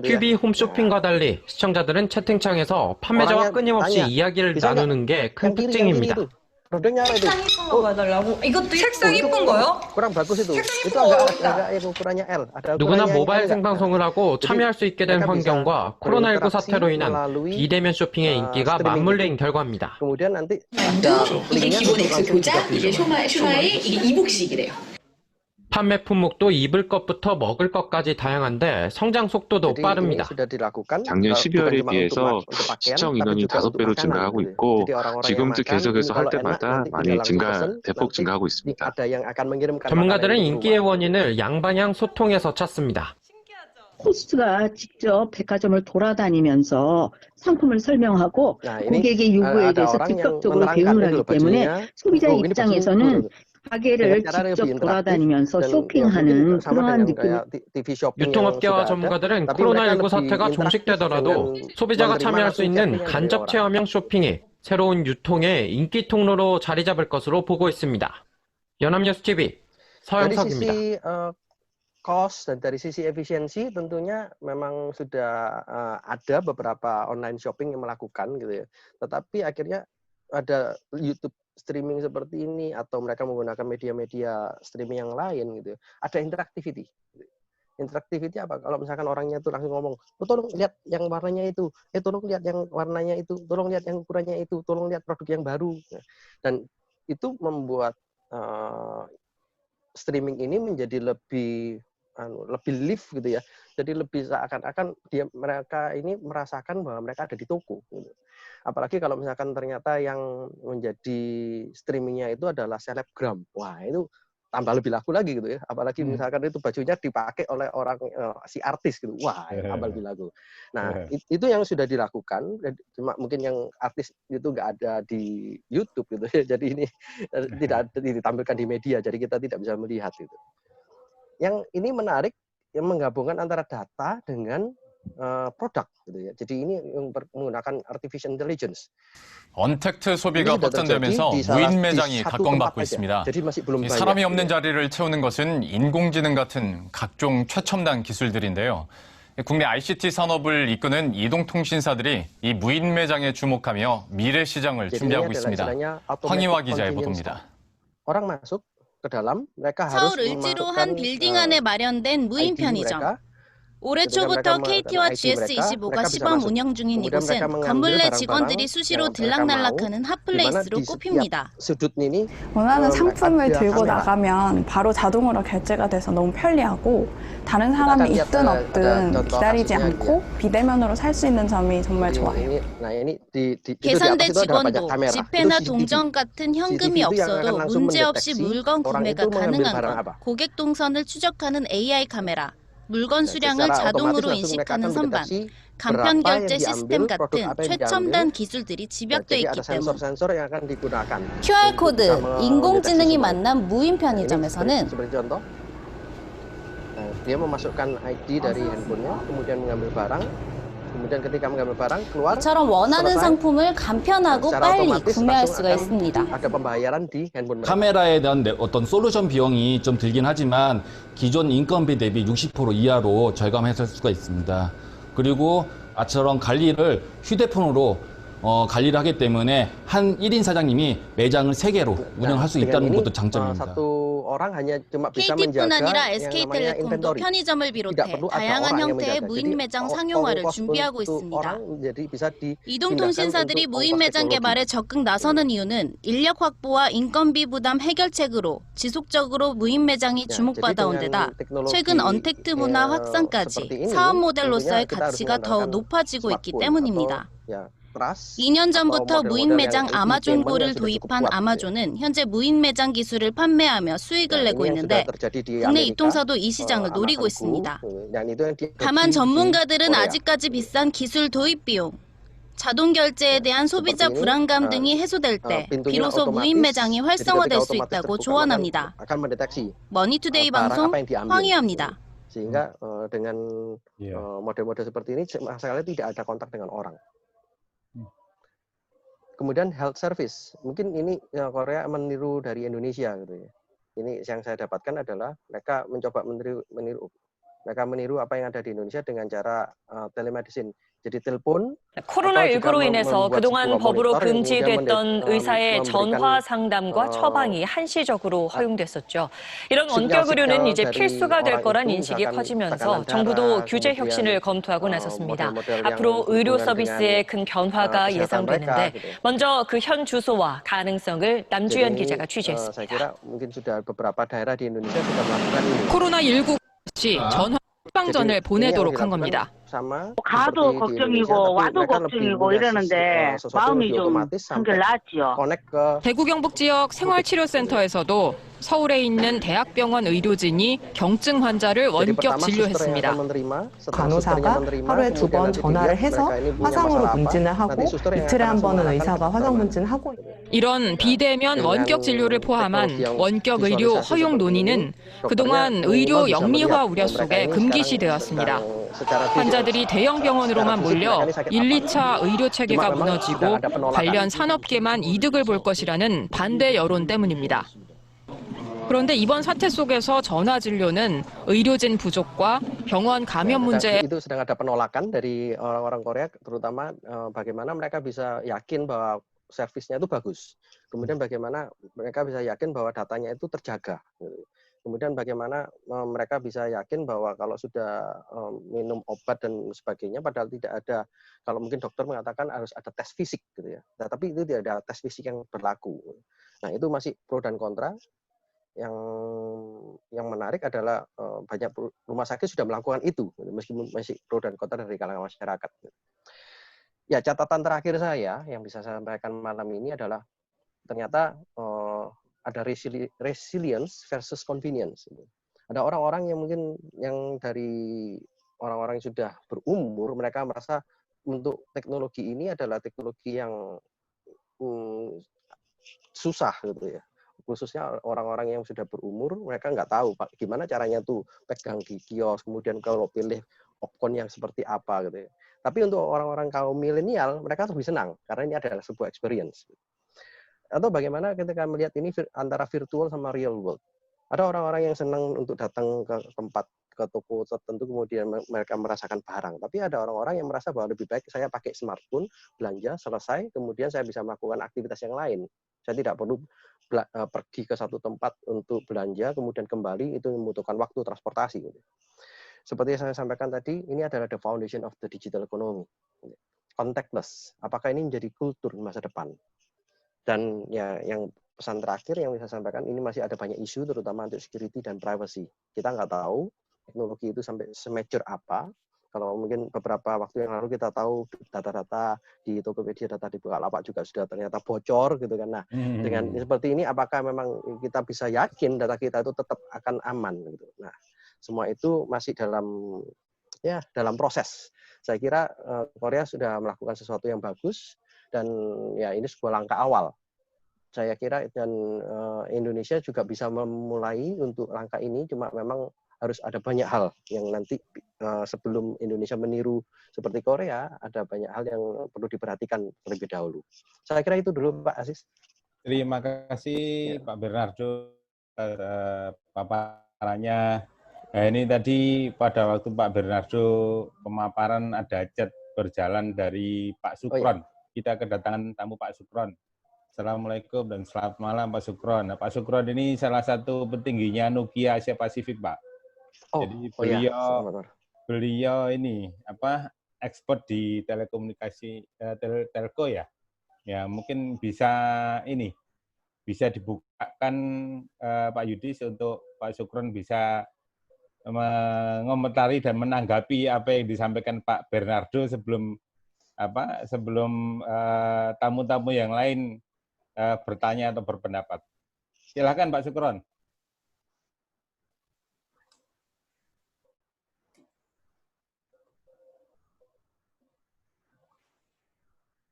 큐비 홈쇼핑과 달리 시청자들은 채팅창에서 판매자와 끊임없이 이야기를 나누는 게 큰 특징입니다. 책상 이쁜 거 봐달라고? 이것도 책상 이쁜 거요? 누구나 모바일 생방송을 하고 참여할 수 있게 된 환경과 코로나19 사태로 인한 비대면 쇼핑의 인기가 맞물린 결과입니다. 이게 기본 X 교자, 이게 슈마이, 이게 이북식이래요. 판매 품목도 입을 것부터 먹을 것까지 다양한데 성장 속도도 빠릅니다. 작년 12월에 비해서 시청 인원이 5배로 증가하고 있고 지금도 계속해서 할 때마다 많이 대폭 증가하고 있습니다. 전문가들은 인기의 원인을 양방향 소통에서 찾습니다. 호스트가 직접 백화점을 돌아다니면서 상품을 설명하고 고객의 요구에 대해서 즉각적으로 대응을 하기 때문에 소비자 입장에서는 가게를 직접 돌아다니면서 쇼핑하는 그러한 느낌. 유통업계와 전문가들은 코로나19 사태가 종식되더라도 소비자가 참여할 수 있는 간접 체험형 쇼핑이 새로운 유통의 인기 통로로 자리 잡을 것으로 보고 있습니다. 연합뉴스 TV 서영석입니다. Cost dan dari sisi efisiensi tentunya memang sudah ada beberapa online shopping yang melakukan gitu ya. Tetapi akhirnya ada YouTube streaming seperti ini atau mereka menggunakan media-media streaming yang lain gitu. Ada interactivity. Interactivity apa? Kalau misalkan orangnya itu langsung ngomong, tolong lihat yang warnanya itu, tolong lihat yang warnanya itu, tolong lihat yang ukurannya itu, tolong lihat produk yang baru. Dan itu membuat streaming ini menjadi lebih live gitu ya. Jadi lebih seakan-akan mereka ini merasakan bahwa mereka ada di toko gitu. Apalagi kalau misalkan ternyata yang menjadi streamingnya itu adalah selebgram. Wah, itu tambah lebih laku lagi gitu ya. Apalagi misalkan itu bajunya dipakai oleh orang si artis gitu. Wah, tambah lebih laku. Nah, itu yang sudah dilakukan. Cuma mungkin yang artis itu nggak ada di YouTube gitu ya. Jadi ini tidak ditampilkan di media. Jadi kita tidak bisa melihat itu. Yang ini menarik yang menggabungkan antara data dengan produk gitu ya. jadi ini menggunakan artificial intelligence. 언택트 소비가 확산되면서 무인 매장이 각광받고 있습니다. 사람이 없는 자리를 채우는 것은 인공지능 같은 각종 최첨단 기술들인데요. 국내 ICT 산업을 이끄는 이동통신사들이 이 무인 매장에 주목하며 미래 시장을 준비하고 있습니다. 황희화 기자의 보도입니다. Orang masuk ke dalam, mereka 서울 을지로 한 빌딩 안에 마련된 무인 편의점. 올해 초부터 KT와 GS25가 시범 운영 중인 이곳은 건물 내 직원들이 수시로 들락날락하는 핫플레이스로 꼽힙니다. 원하는 상품을 들고 나가면 바로 자동으로 결제가 돼서 너무 편리하고 다른 사람이 있든 없든 기다리지 않고 비대면으로 살 수 있는 점이 정말 좋아요. 계산대 직원도 지폐나 동전 같은 현금이 없어도 문제없이 물건 구매가 가능한 것, 고객 동선을 추적하는 AI 카메라, 물건 수량을 자동으로 인식하는 선반, 간편 결제 시스템 같은 최첨단 기술들이 집약돼 있기 때문. QR코드, 인공지능이 만난 무인 편의점에서는 dia memasukkan ID dari handphonenya, kemudian mengambil barang, kemudian ketika mengambil barang keluar, 이처럼 원하는 상품을 간편하고 빨리 구매할 수가 있습니다. ada pembayaran di handphone. 카메라에 대한 어떤 솔루션 비용이 좀 들긴 하지만 기존 인건비 대비 60% 이하로 절감했을 수가 있습니다. 그리고 아처럼 관리를 휴대폰으로 관리를 하기 때문에 한 1인 사장님이 매장을 3개로 운영할 수 있다는 것도 장점입니다. KT뿐 아니라 SK텔레콤도 편의점을 비롯해 다양한 형태의 무인 매장 상용화를 준비하고 있습니다. 이동통신사들이 무인 매장 개발에 적극 나서는 이유는 인력 확보와 인건비 부담 해결책으로 지속적으로 무인 매장이 주목받아온 데다 최근 언택트 문화 확산까지 사업 모델로서의 가치가 더 높아지고 있기 때문입니다. 2년 전부터 무인 매장 아마존고를 도입한 아마존은 현재 무인 매장 기술을 판매하며 수익을 내고 있는데 국내 유통사도 이 시장을 노리고 있습니다. 다만 전문가들은 아직까지 비싼 기술 도입 비용, 자동 결제에 대한 소비자 불안감 등이 해소될 때 비로소 무인 매장이 활성화될 수 있다고 조언합니다. 머니투데이 방송 황희아입니다. Sehingga dengan model-model seperti ini sama sekali tidak ada kontak dengan orang. Kemudian health service, mungkin ini Korea meniru dari Indonesia gitu ya. Ini yang saya dapatkan adalah mereka mencoba meniru apa yang ada di Indonesia dengan cara telemedicine. jadi telepon. 코로나19로 인해서 그동안 법으로 금지됐던 의사의 전화 상담과 처방이 한시적으로 허용됐었죠. 이런 원격 의료는 이제 필수가 될 거란 인식이 커지면서 정부도 규제 혁신을 검토하고 나섰습니다. 앞으로 의료 서비스에 큰 변화가 예상되는데 먼저 그 현 주소와 가능성을 남주현 기자가 취재했습니다. 코로나19 시 전화 처방전을 보내도록 한 겁니다. 가도 걱정이고 와도 걱정이고 이러는데 마음이 좀 한결 낫지요. 대구 경북 지역 생활치료센터에서도 서울에 있는 대학병원 의료진이 경증 환자를 원격 진료했습니다. 간호사가 하루에 2번 전화를 해서 화상으로 문진을 하고 이틀에 한 번은 의사가 화상 문진하고 이런 비대면 원격 진료를 포함한 원격 의료 허용 논의는 그동안 의료 영리화 우려 속에 금기시되었습니다. 환자들이 대형 병원으로만 몰려 1, 2차 의료 체계가 무너지고 관련 산업계만 이득을 볼 것이라는 반대 여론 때문입니다. 그런데 이번 사태 속에서 전화 진료는 의료진 부족과 병원 감염 문제에 itu sedang ada penolakan dari orang-orang Korea terutama bagaimana mereka bisa yakin bahwa servisnya itu bagus. Kemudian bagaimana mereka bisa yakin bahwa datanya itu terjaga. Kemudian bagaimana mereka bisa yakin bahwa kalau sudah minum obat dan sebagainya, padahal tidak ada, kalau mungkin dokter mengatakan harus ada tes fisik gitu ya. Nah, tapi itu tidak ada tes fisik yang berlaku. Nah, itu masih pro dan kontra. Yang menarik adalah banyak rumah sakit sudah melakukan itu, meskipun masih pro dan kontra dari kalangan masyarakat. Ya, catatan terakhir saya yang bisa saya sampaikan malam ini adalah ternyata ada resilience versus convenience. Ada orang-orang yang mungkin yang dari orang-orang yang sudah berumur, mereka merasa untuk teknologi ini adalah teknologi yang susah gitu ya. Khususnya orang-orang yang sudah berumur, mereka nggak tahu Pak, gimana caranya tuh pegang di kios, kemudian kalau pilih popcorn yang seperti apa gitu ya. Tapi untuk orang-orang kaum milenial, mereka lebih senang karena ini adalah sebuah experience. Atau bagaimana ketika melihat ini antara virtual sama real world. Ada orang-orang yang senang untuk datang ke tempat, ke toko tertentu, kemudian mereka merasakan barang. Tapi ada orang-orang yang merasa bahwa lebih baik saya pakai smartphone, belanja, selesai, kemudian saya bisa melakukan aktivitas yang lain. Saya tidak perlu pergi ke satu tempat untuk belanja, kemudian kembali, itu membutuhkan waktu transportasi. Seperti yang saya sampaikan tadi, ini adalah the foundation of the digital economy. Contactless, apakah ini menjadi kultur masa depan? Dan ya, yang pesan terakhir yang bisa saya sampaikan, ini masih ada banyak isu, terutama untuk security dan privacy. Kita nggak tahu teknologi itu sampai semature apa. Kalau mungkin beberapa waktu yang lalu kita tahu data-data di Tokopedia, data di Bukalapak juga sudah ternyata bocor gitu kan. Nah, dengan seperti ini apakah memang kita bisa yakin data kita itu tetap akan aman gitu. Nah, semua itu masih dalam proses. Saya kira Korea sudah melakukan sesuatu yang bagus dan ya ini sebuah langkah awal. Saya kira dan Indonesia juga bisa memulai untuk langkah ini, cuma memang harus ada banyak hal yang nanti sebelum Indonesia meniru seperti Korea, ada banyak hal yang perlu diperhatikan terlebih dahulu. Saya kira itu dulu Pak Aziz. Terima kasih Pak Bernardo paparannya. Nah, ini tadi pada waktu Pak Bernardo pemaparan ada chat berjalan dari Pak Sukron. Kita kedatangan tamu Pak Sukron. Assalamualaikum dan selamat malam Pak Sukron. Nah, Pak Sukron ini salah satu petingginya Nokia Asia Pasifik, Pak. Jadi beliau ini ekspert di telekomunikasi telco ya. Ya, mungkin bisa dibukakan Pak Yudis untuk Pak Sukron bisa mengomentari dan menanggapi apa yang disampaikan Pak Bernardo sebelum tamu-tamu yang lain bertanya atau berpendapat. Silakan Pak Sukron.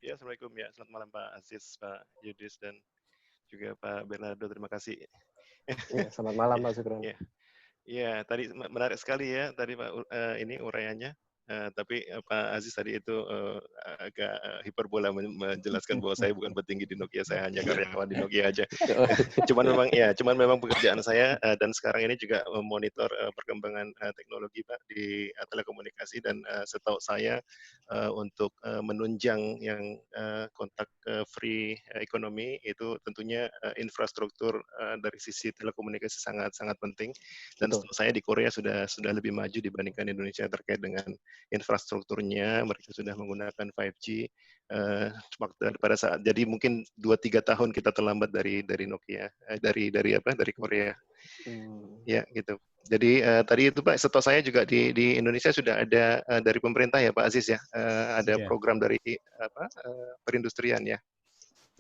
Ya, Assalamualaikum ya. Selamat malam Pak Aziz, Pak Yudis, dan juga Pak Bernardo. Terima kasih. Ya, selamat malam Pak Sukron. Ya, tadi menarik sekali ya tadi Pak ini uraiannya. Tapi Pak Aziz tadi itu agak hiperbola menjelaskan bahwa saya bukan petinggi di Nokia, saya hanya karyawan di Nokia aja. cuman memang pekerjaan saya dan sekarang ini juga memonitor perkembangan teknologi Pak di telekomunikasi, dan setahu saya untuk menunjang yang kontak free ekonomi itu tentunya infrastruktur dari sisi telekomunikasi sangat penting, dan setahu saya di Korea sudah lebih maju dibandingkan Indonesia terkait dengan infrastrukturnya. Mereka sudah menggunakan 5G pada saat, jadi mungkin 2-3 tahun kita terlambat dari Nokia, dari Korea. Ya gitu. Jadi tadi itu Pak, setahu saya juga di Indonesia sudah ada dari pemerintah ya Pak Aziz ya, ada program dari perindustrian ya,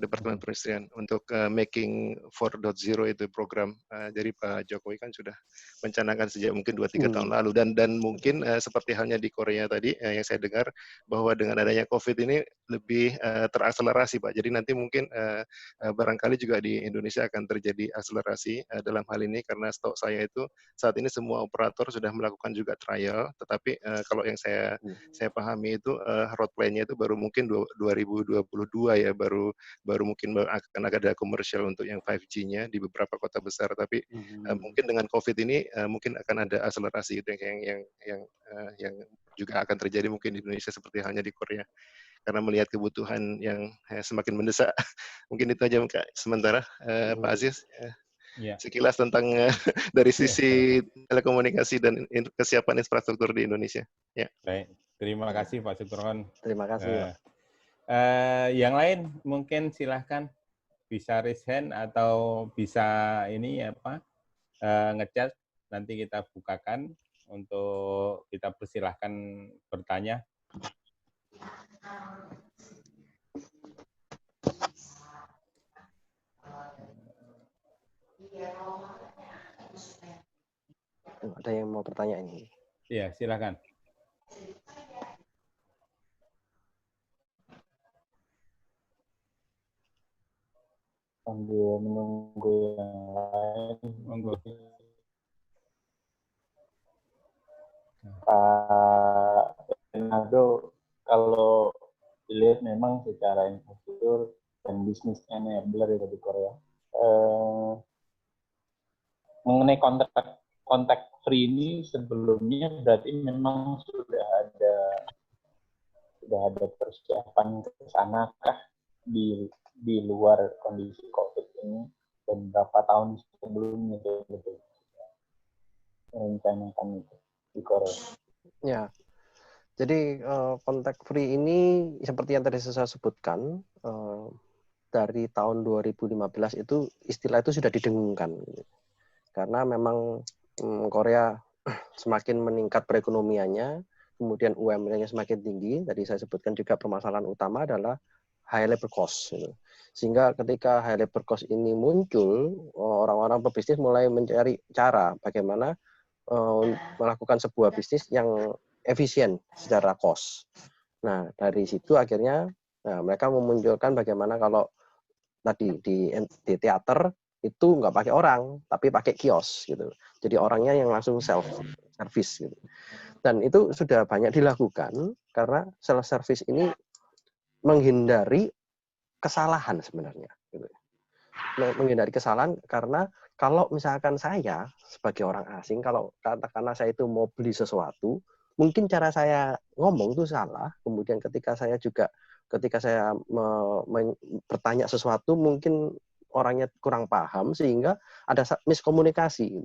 Departemen Perindustrian untuk Making 4.0 itu program. Jadi Pak Jokowi kan sudah mencanangkan sejak mungkin 2-3 tahun lalu, dan mungkin seperti halnya di Korea tadi yang saya dengar bahwa dengan adanya COVID ini lebih terakselerasi Pak. Jadi nanti mungkin barangkali juga di Indonesia akan terjadi akselerasi dalam hal ini, karena setahu saya itu saat ini semua operator sudah melakukan juga trial, tetapi kalau yang saya pahami itu road plan-nya itu baru mungkin 2022 ya, baru mungkin akan ada komersial untuk yang 5G-nya di beberapa kota besar, tapi mungkin dengan COVID ini mungkin akan ada akselerasi itu yang juga akan terjadi mungkin di Indonesia seperti halnya di Korea, karena melihat kebutuhan yang semakin mendesak. Mungkin itu aja sementara Pak Aziz. Sekilas tentang dari sisi telekomunikasi dan kesiapan infrastruktur di Indonesia. Ya. Baik, terima kasih Pak Sukron. Terima kasih. Yang lain mungkin silahkan bisa raise hand atau bisa ngechat, nanti kita bukakan untuk kita persilahkan bertanya. Ada yang mau bertanya ini? Iya, silakan. Sambil menunggu yang lain, Pak Bernardo, kalau dilihat memang secara infrastruktur dan bisnis enabler itu di Korea, mengenai kontak free ini sebelumnya berarti memang sudah ada persiapan ke sana kah di di luar kondisi COVID ini dan berapa tahun sebelumnya merencanakan itu di Korea. Ya, jadi kontak free ini seperti yang tadi saya sebutkan, dari tahun 2015 itu istilah itu sudah didengungkan. Karena memang Korea semakin meningkat perekonomiannya, kemudian UMR-nya semakin tinggi. Tadi saya sebutkan juga permasalahan utama adalah high labor cost. Sehingga ketika high labor cost ini muncul, orang-orang pebisnis mulai mencari cara bagaimana melakukan sebuah bisnis yang efisien secara cost. Nah, dari situ akhirnya mereka memunculkan bagaimana kalau tadi di teater itu nggak pakai orang, tapi pakai kios gitu. Jadi orangnya yang langsung self service gitu. Dan itu sudah banyak dilakukan karena self service ini menghindari kesalahan sebenarnya. Gitu. Menghindari kesalahan karena kalau misalkan saya sebagai orang asing, kalau katakanlah saya itu mau beli sesuatu, mungkin cara saya ngomong itu salah. Kemudian ketika saya bertanya sesuatu, mungkin orangnya kurang paham sehingga ada miskomunikasi.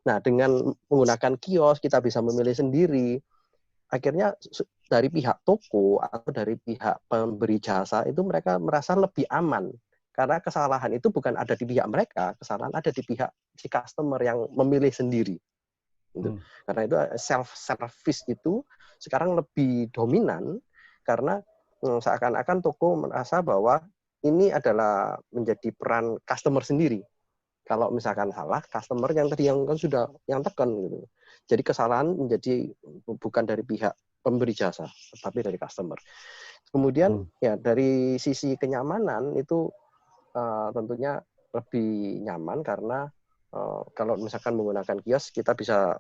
Nah, dengan menggunakan kios kita bisa memilih sendiri. Akhirnya dari pihak toko atau dari pihak pemberi jasa itu mereka merasa lebih aman. Karena kesalahan itu bukan ada di pihak mereka, kesalahan ada di pihak si customer yang memilih sendiri. Gitu. Karena itu self-service itu sekarang lebih dominan karena seakan-akan toko merasa bahwa ini adalah menjadi peran customer sendiri. Kalau misalkan salah, customer yang tadi yang kan sudah yang tekan gitu. Jadi kesalahan menjadi bukan dari pihak pemberi jasa, tapi dari customer. Kemudian ya dari sisi kenyamanan itu tentunya lebih nyaman karena kalau misalkan menggunakan kios kita bisa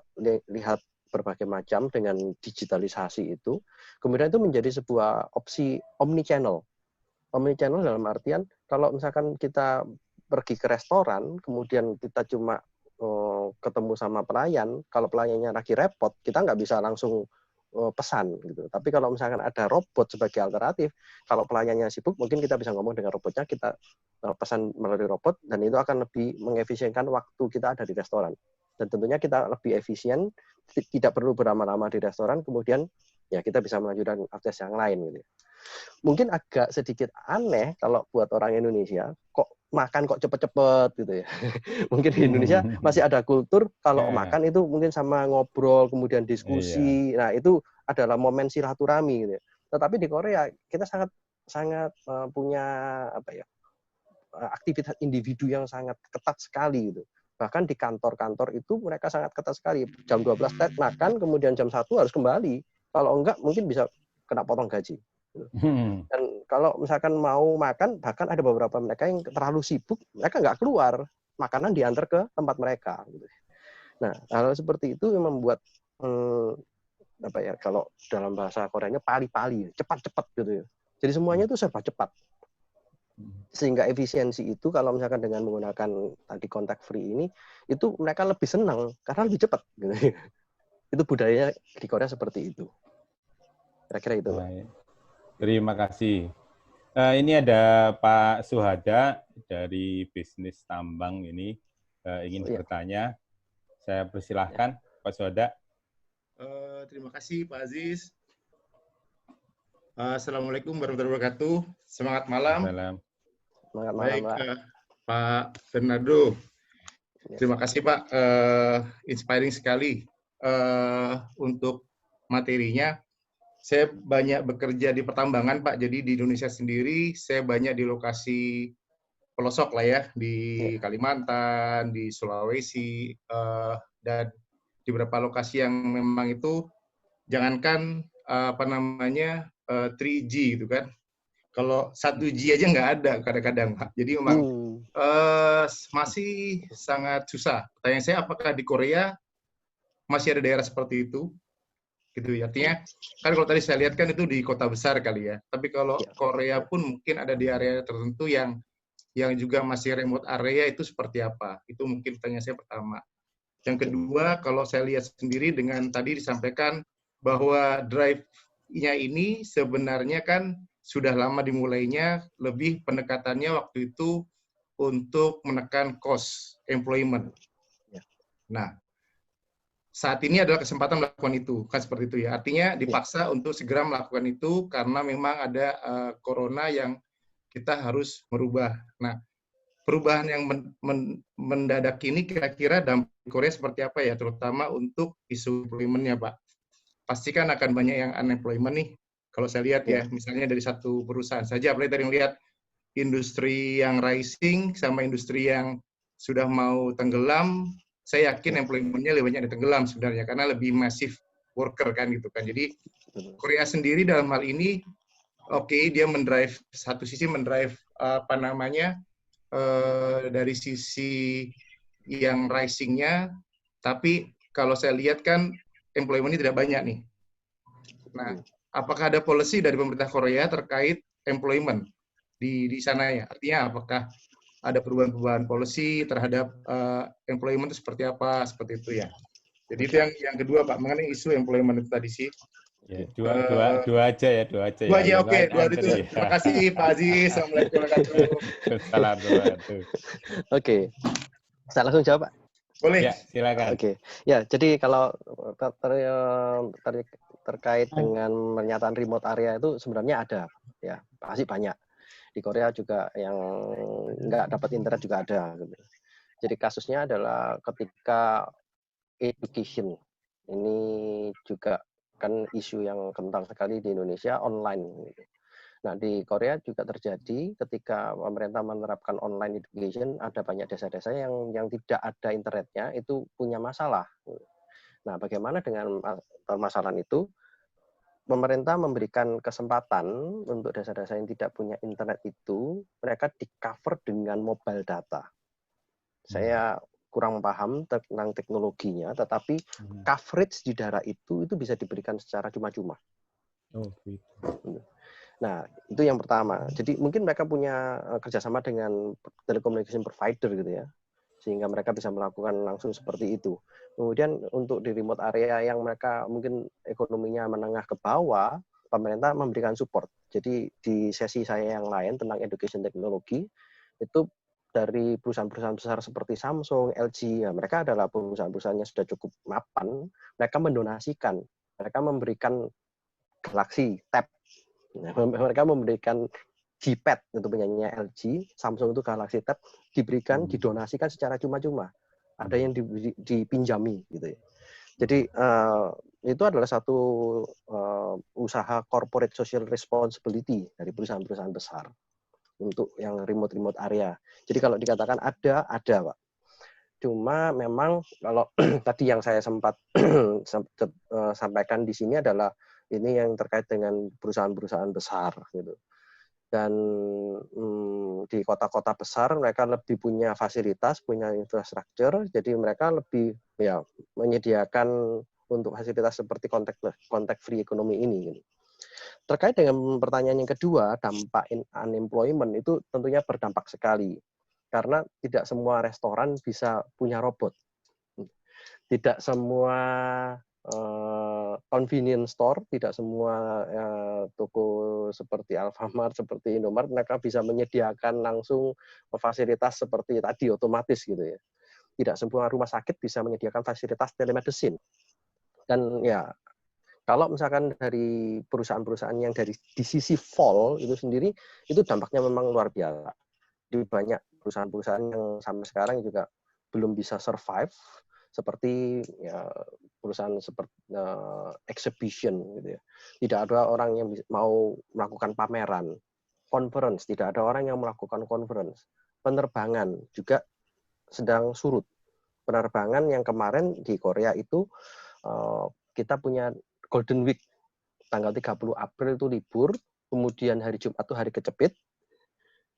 lihat berbagai macam dengan digitalisasi itu. Kemudian itu menjadi sebuah opsi omnichannel. Omnichannel dalam artian kalau misalkan kita pergi ke restoran, kemudian kita cuma ketemu sama pelayan, kalau pelayannya lagi repot, kita nggak bisa langsung pesan gitu. Tapi kalau misalkan ada robot sebagai alternatif, kalau pelayannya sibuk, mungkin kita bisa ngomong dengan robotnya, kita pesan melalui robot, dan itu akan lebih mengefisienkan waktu kita ada di restoran. Dan tentunya kita lebih efisien, tidak perlu berlama-lama di restoran, kemudian ya kita bisa melanjutkan akses yang lain gitu. Mungkin agak sedikit aneh kalau buat orang Indonesia, kok makan kok cepet-cepet gitu ya. Mungkin di Indonesia masih ada kultur kalau makan itu mungkin sama ngobrol, kemudian diskusi. Nah, itu adalah momen silaturahmi gitu ya. Tetapi di Korea kita sangat punya aktivitas individu yang sangat ketat sekali gitu. Bahkan di kantor-kantor itu mereka sangat ketat sekali. Jam 12 makan, kemudian jam 1 harus kembali. Kalau enggak mungkin bisa kena potong gaji. Dan kalau misalkan mau makan, bahkan ada beberapa mereka yang terlalu sibuk, mereka nggak keluar, makanan diantar ke tempat mereka. Nah, hal seperti itu yang membuat kalau dalam bahasa Koreanya pali-pali, cepat-cepat gitu ya. Jadi semuanya itu serba cepat. Sehingga efisiensi itu kalau misalkan dengan menggunakan tadi kontak free ini, itu mereka lebih senang karena lebih cepat. Gitu. Itu budayanya di Korea seperti itu. Kira-kira itu. Terima kasih. Ini ada Pak Suhada dari bisnis tambang ini ingin bertanya. Saya persilahkan Pak Suhada. Terima kasih Pak Aziz. Assalamualaikum warahmatullahi wabarakatuh. Semangat malam. Semangat malam, baik, Pak Fernando. Terima kasih Pak. Inspiring sekali untuk materinya. Saya banyak bekerja di pertambangan, Pak. Jadi di Indonesia sendiri, saya banyak di lokasi pelosok lah ya, di Kalimantan, di Sulawesi, dan di beberapa lokasi yang memang itu, jangankan 3G gitu kan. Kalau 1G aja nggak ada kadang-kadang, Pak. Jadi memang masih sangat susah. Pertanyaan saya, apakah di Korea masih ada daerah seperti itu? Gitu ya. Artinya kan kalau tadi saya lihat kan itu di kota besar kali ya. Tapi kalau Korea pun mungkin ada di area tertentu yang juga masih remote area, itu seperti apa? Itu mungkin pertanyaan saya pertama. Yang kedua, kalau saya lihat sendiri dengan tadi disampaikan bahwa drive-nya ini sebenarnya kan sudah lama dimulainya, lebih pendekatannya waktu itu untuk menekan cost employment. Nah, saat ini adalah kesempatan melakukan itu, kan seperti itu ya. Artinya dipaksa untuk segera melakukan itu karena memang ada corona yang kita harus merubah. Nah, perubahan yang mendadak ini kira-kira dampak Korea seperti apa ya, terutama untuk isu employment-nya, Pak. Pasti kan akan banyak yang unemployment nih. Kalau saya lihat ya, misalnya dari satu perusahaan saja, apalagi tadi lihat industri yang rising sama industri yang sudah mau tenggelam, saya yakin employment-nya lebih banyak di tenggelam sebenarnya, karena lebih masif worker kan gitu kan. Jadi Korea sendiri dalam hal ini, dia mendrive, satu sisi mendrive dari sisi yang rising-nya, tapi kalau saya lihat kan employment-nya tidak banyak nih. Nah, apakah ada policy dari pemerintah Korea terkait employment di sana ya? Artinya apakah ada perubahan-perubahan policy terhadap employment itu seperti apa, seperti itu ya. Jadi itu yang kedua Pak, mengenai isu employment itu tadi sih. Ya, dua aja ya. Dua aja, oke. Dua itu. Terima kasih Pak Aziz. Assalamualaikum warahmatullahi wabarakatuh. Oke. Saya langsung jawab Pak? Boleh. Ya, silakan. Oke. Ya, jadi kalau terkait dengan pernyataan remote area itu sebenarnya ada, ya pasti banyak. Di Korea juga yang nggak dapat internet juga ada. Gitu. Jadi kasusnya adalah ketika education ini juga kan isu yang kentang sekali di Indonesia online. Gitu. Nah di Korea juga terjadi ketika pemerintah menerapkan online education, ada banyak desa-desa yang tidak ada internetnya itu punya masalah. Nah bagaimana dengan permasalahan itu? Pemerintah memberikan kesempatan untuk desa-desa yang tidak punya internet itu, mereka di-cover dengan mobile data. Saya kurang paham tentang teknologinya, tetapi coverage di daerah itu bisa diberikan secara cuma-cuma. Nah, itu yang pertama. Jadi mungkin mereka punya kerjasama dengan telecommunication provider gitu ya, sehingga mereka bisa melakukan langsung seperti itu. Kemudian untuk di remote area yang mereka mungkin ekonominya menengah ke bawah, pemerintah memberikan support. Jadi di sesi saya yang lain tentang education technology, itu dari perusahaan-perusahaan besar seperti Samsung, LG, ya mereka adalah perusahaan-perusahaan yang sudah cukup mapan, mereka mendonasikan, mereka memberikan Galaxy Tab, mereka memberikan G-Pad itu penyanyinya LG, Samsung itu Galaxy Tab diberikan, didonasikan secara cuma-cuma. Ada yang dipinjami gitu ya. Jadi itu adalah satu usaha corporate social responsibility dari perusahaan-perusahaan besar untuk yang remote area. Jadi kalau dikatakan ada Pak. Cuma memang kalau tadi yang saya sempat sampaikan di sini adalah ini yang terkait dengan perusahaan-perusahaan besar gitu. Dan di kota-kota besar mereka lebih punya fasilitas, punya infrastruktur, jadi mereka lebih ya menyediakan untuk fasilitas seperti contact free economy ini. Gitu. Terkait dengan pertanyaan yang kedua, dampak unemployment itu tentunya berdampak sekali karena tidak semua restoran bisa punya robot, tidak semua convenience store, tidak semua toko seperti Alfamart, seperti Indomaret, mereka bisa menyediakan langsung fasilitas seperti tadi otomatis gitu ya. Tidak semua rumah sakit bisa menyediakan fasilitas telemedicine. Dan ya, kalau misalkan dari perusahaan-perusahaan yang di sisi fall itu sendiri, itu dampaknya memang luar biasa. Di banyak perusahaan-perusahaan yang sampai sekarang juga belum bisa survive, seperti ya, perusahaan seperti exhibition gitu ya. Tidak ada orang yang mau melakukan pameran, conference, tidak ada orang yang melakukan conference. Penerbangan juga sedang surut. Penerbangan yang kemarin di Korea itu kita punya Golden Week, tanggal 30 April itu libur, kemudian hari Jumat itu hari kecepit,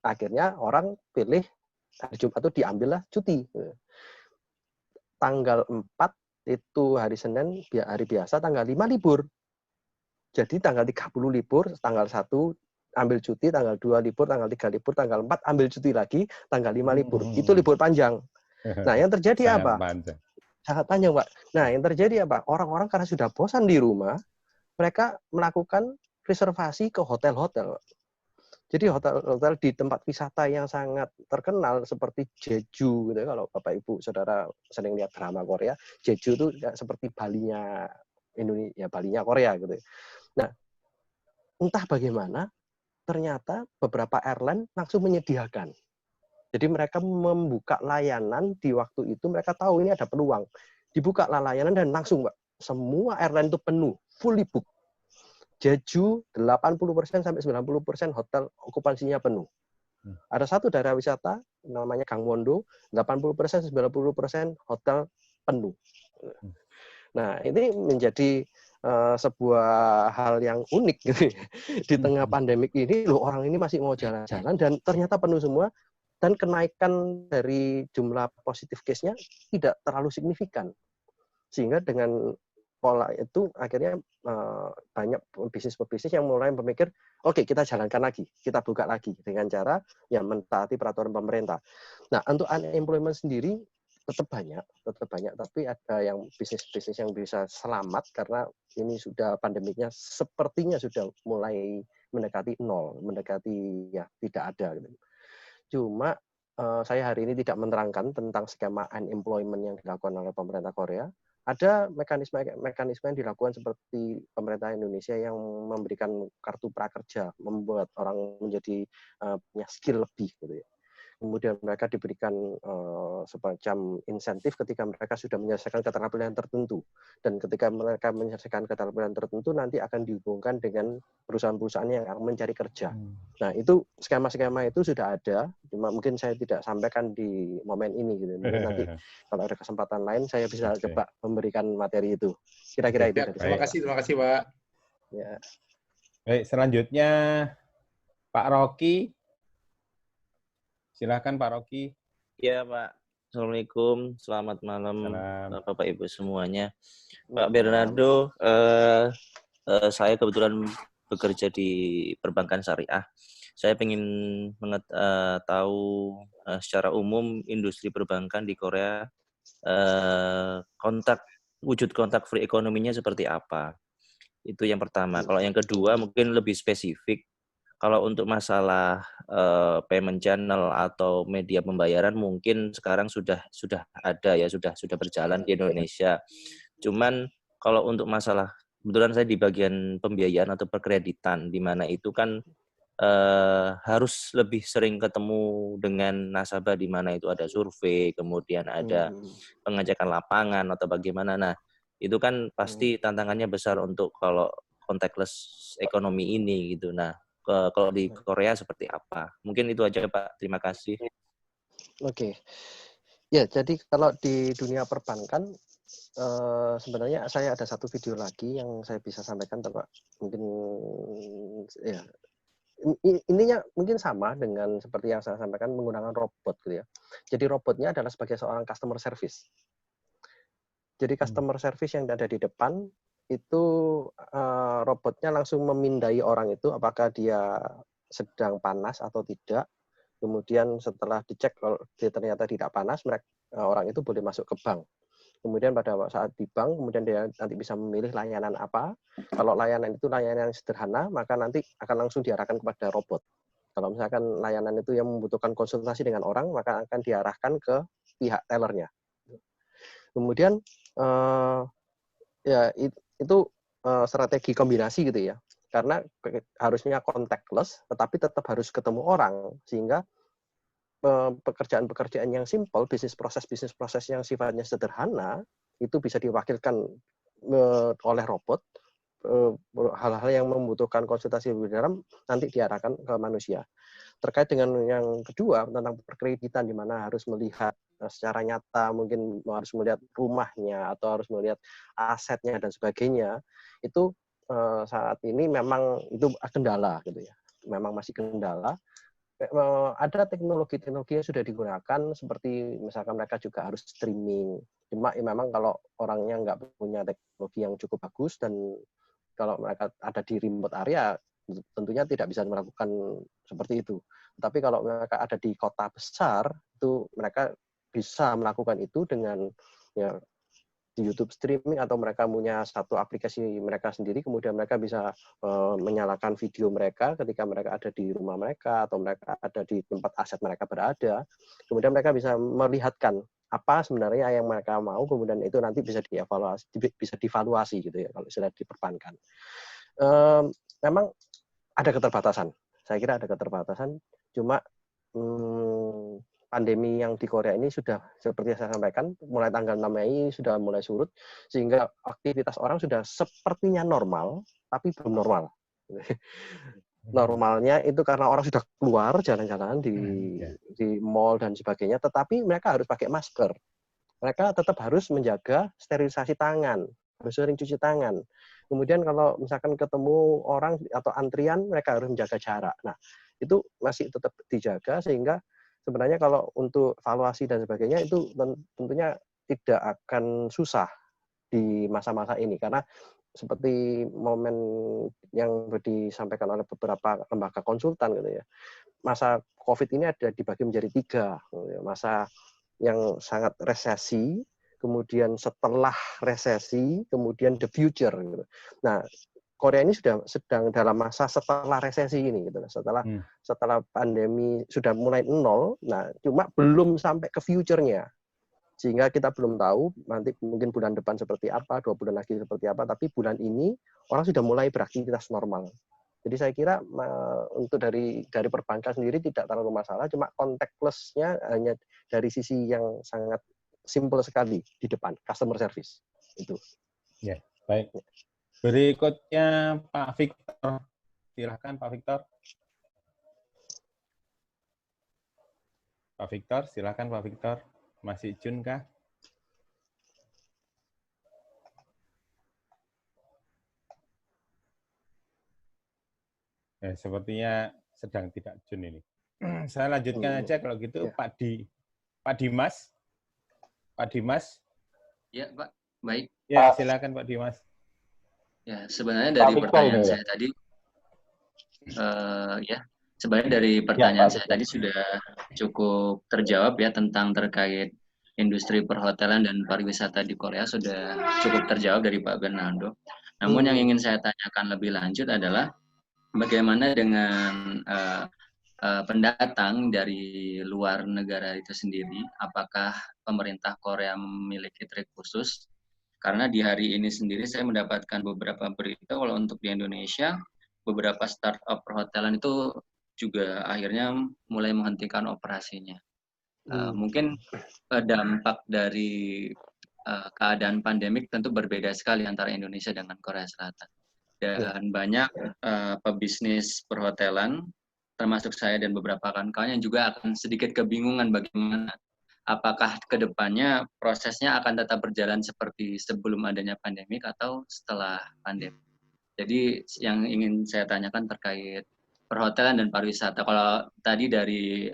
akhirnya orang pilih hari Jumat itu diambillah cuti. Tanggal 4 itu hari Senin, hari biasa, tanggal 5 libur. Jadi tanggal 30 libur, tanggal 1 ambil cuti, tanggal 2 libur, tanggal 3 libur, tanggal 4 ambil cuti lagi, tanggal 5 libur. Itu libur panjang. Nah, yang terjadi apa? Sangat panjang, Pak. Nah, yang terjadi apa? Orang-orang karena sudah bosan di rumah, mereka melakukan reservasi ke hotel-hotel. Jadi hotel-hotel di tempat wisata yang sangat terkenal seperti Jeju gitu ya, kalau Bapak Ibu Saudara sering lihat drama Korea, Jeju itu seperti Balinya Indonesia, Balinya Korea gitu ya. Nah, entah bagaimana ternyata beberapa airline langsung menyediakan. Jadi mereka membuka layanan di waktu itu, mereka tahu ini ada peluang. Dibuka layanan dan langsung, Mbak, semua airline itu penuh, fully book. Jeju 80% sampai 90% hotel okupansinya penuh. Ada satu daerah wisata namanya Gangwon-do, 80% 90% hotel penuh. Nah, ini menjadi sebuah hal yang unik gitu ya. Di tengah pandemik ini loh, orang ini masih mau jalan-jalan dan ternyata penuh semua, dan kenaikan dari jumlah positif case-nya tidak terlalu signifikan. Sehingga dengan pola itu akhirnya banyak bisnis-bisnis yang mulai berpikir, oke, kita jalankan lagi, kita buka lagi dengan cara yang mentaati peraturan pemerintah. Nah, untuk unemployment sendiri tetap banyak, tapi ada yang bisnis-bisnis yang bisa selamat karena ini sudah pandemiknya sepertinya sudah mulai mendekati nol, mendekati ya tidak ada gitu. Cuma saya hari ini tidak menerangkan tentang skema unemployment yang dilakukan oleh pemerintah Korea. Ada mekanisme yang dilakukan seperti pemerintah Indonesia yang memberikan kartu prakerja, membuat orang menjadi punya skill lebih gitu ya. Kemudian mereka diberikan semacam insentif ketika mereka sudah menyelesaikan keterampilan tertentu. Dan ketika mereka menyelesaikan keterampilan tertentu, nanti akan dihubungkan dengan perusahaan-perusahaan yang akan mencari kerja. Nah, itu skema-skema itu sudah ada, cuma mungkin saya tidak sampaikan di momen ini gitu. Mungkin nanti kalau ada kesempatan lain saya bisa coba memberikan materi itu. Kira-kira itu dari saya. Terima kasih, Pak. Ya. Baik, selanjutnya Pak Rocky. Silakan Pak Rocky. Ya Pak, Assalamualaikum, selamat malam Bapak Ibu semuanya. Pak Bernardo, saya kebetulan bekerja di perbankan syariah. Saya ingin tahu secara umum industri perbankan di Korea, wujud kontak free ekonominya seperti apa? Itu yang pertama. Kalau yang kedua mungkin lebih spesifik. Kalau untuk masalah payment channel atau media pembayaran mungkin sekarang sudah ada ya, sudah berjalan di Indonesia. Cuman kalau untuk masalah, kebetulan saya di bagian pembiayaan atau perkreditan, di mana itu kan harus lebih sering ketemu dengan nasabah, di mana itu ada survei, kemudian ada pengecekan lapangan atau bagaimana. Nah, itu kan pasti tantangannya besar untuk kalau contactless ekonomi ini gitu. Nah, kalau di Korea seperti apa? Mungkin itu aja Pak. Terima kasih. Oke. Ya, jadi kalau di dunia perbankan sebenarnya saya ada satu video lagi yang saya bisa sampaikan, Pak. Mungkin ya ininya mungkin sama dengan seperti yang saya sampaikan menggunakan robot gitu ya. Jadi robotnya adalah sebagai seorang customer service. Jadi customer service yang ada di depan itu robotnya langsung memindai orang itu apakah dia sedang panas atau tidak. Kemudian setelah dicek kalau dia ternyata tidak panas, orang itu boleh masuk ke bank. Kemudian pada saat di bank, kemudian dia nanti bisa memilih layanan apa. Kalau layanan itu layanan yang sederhana, maka nanti akan langsung diarahkan kepada robot. Kalau misalkan layanan itu yang membutuhkan konsultasi dengan orang, maka akan diarahkan ke pihak tellernya. Kemudian ya itu strategi kombinasi gitu ya, karena harusnya contactless tetapi tetap harus ketemu orang, sehingga pekerjaan-pekerjaan yang simpel, bisnis proses yang sifatnya sederhana itu bisa diwakilkan oleh robot. Hal-hal yang membutuhkan konsultasi lebih dalam nanti diarahkan ke manusia. Terkait dengan yang kedua tentang perkreditan, di mana harus melihat secara nyata, mungkin harus melihat rumahnya atau harus melihat asetnya dan sebagainya, itu saat ini memang itu kendala gitu ya, memang masih kendala. Ada teknologi-teknologi yang sudah digunakan, seperti misalkan mereka juga harus streaming. Cuma ya memang kalau orangnya nggak punya teknologi yang cukup bagus, dan kalau mereka ada di remote area, tentunya tidak bisa melakukan seperti itu. Tapi kalau mereka ada di kota besar, itu mereka bisa melakukan itu dengan ya di YouTube streaming atau mereka punya satu aplikasi mereka sendiri, kemudian mereka bisa menyalakan video mereka ketika mereka ada di rumah mereka atau mereka ada di tempat aset mereka berada. Kemudian mereka bisa melihatkan apa sebenarnya yang mereka mau, kemudian itu nanti bisa divaluasi gitu ya kalau sudah diperbankan. Memang ada keterbatasan. Saya kira ada keterbatasan, cuma pandemi yang di Korea ini sudah seperti saya sampaikan, mulai tanggal 6 Mei sudah mulai surut, sehingga aktivitas orang sudah sepertinya normal, tapi belum normal. Normalnya itu karena orang sudah keluar jalan-jalan di mall dan sebagainya, tetapi mereka harus pakai masker. Mereka tetap harus menjaga sterilisasi tangan, harus sering cuci tangan. Kemudian kalau misalkan ketemu orang atau antrian, mereka harus menjaga jarak. Nah, itu masih tetap dijaga, sehingga sebenarnya kalau untuk valuasi dan sebagainya itu tentunya tidak akan susah di masa-masa ini, karena seperti momen yang disampaikan oleh beberapa lembaga konsultan gitu ya, masa COVID ini ada dibagi menjadi 3, masa yang sangat resesi, kemudian setelah resesi, kemudian the future gitu. Nah, Korea ini sedang dalam masa setelah resesi ini gitu. Setelah pandemi sudah mulai nol, nah cuma belum sampai ke future-nya. Sehingga kita belum tahu nanti mungkin bulan depan seperti apa, 2 bulan lagi seperti apa, tapi bulan ini orang sudah mulai beraktivitas normal. Jadi saya kira untuk dari perbankan sendiri tidak terlalu masalah, cuma contactless-nya hanya dari sisi yang sangat simple sekali di depan, customer service. Itu. Ya, baik. Berikutnya Pak Victor. Silahkan Pak Victor. Pak Victor, silahkan Pak Victor. Masih Jun kah? Ya, sepertinya sedang tidak Jun ini. Saya lanjutkan aja kalau gitu, ya. Pak Dimas. Pak Dimas. Ya, Pak. Baik. Ya, silakan Pak Dimas. Ya, sebenarnya dari pertanyaan saya tadi, sebenarnya dari pertanyaan saya tadi sudah cukup terjawab ya, tentang terkait industri perhotelan dan pariwisata di Korea sudah cukup terjawab dari Pak Bernardo. Namun yang ingin saya tanyakan lebih lanjut adalah bagaimana dengan pendatang dari luar negara itu sendiri? Apakah pemerintah Korea memiliki trik khusus? Karena di hari ini sendiri saya mendapatkan beberapa berita kalau untuk di Indonesia, beberapa startup perhotelan itu juga akhirnya mulai menghentikan operasinya. Mungkin dampak dari keadaan pandemik tentu berbeda sekali antara Indonesia dengan Korea Selatan. Dan banyak pebisnis perhotelan, termasuk saya dan beberapa kawan-kawan yang juga akan sedikit kebingungan bagaimana apakah ke depannya prosesnya akan tetap berjalan seperti sebelum adanya pandemik atau setelah pandemi. Jadi yang ingin saya tanyakan terkait perhotelan dan pariwisata. Kalau tadi dari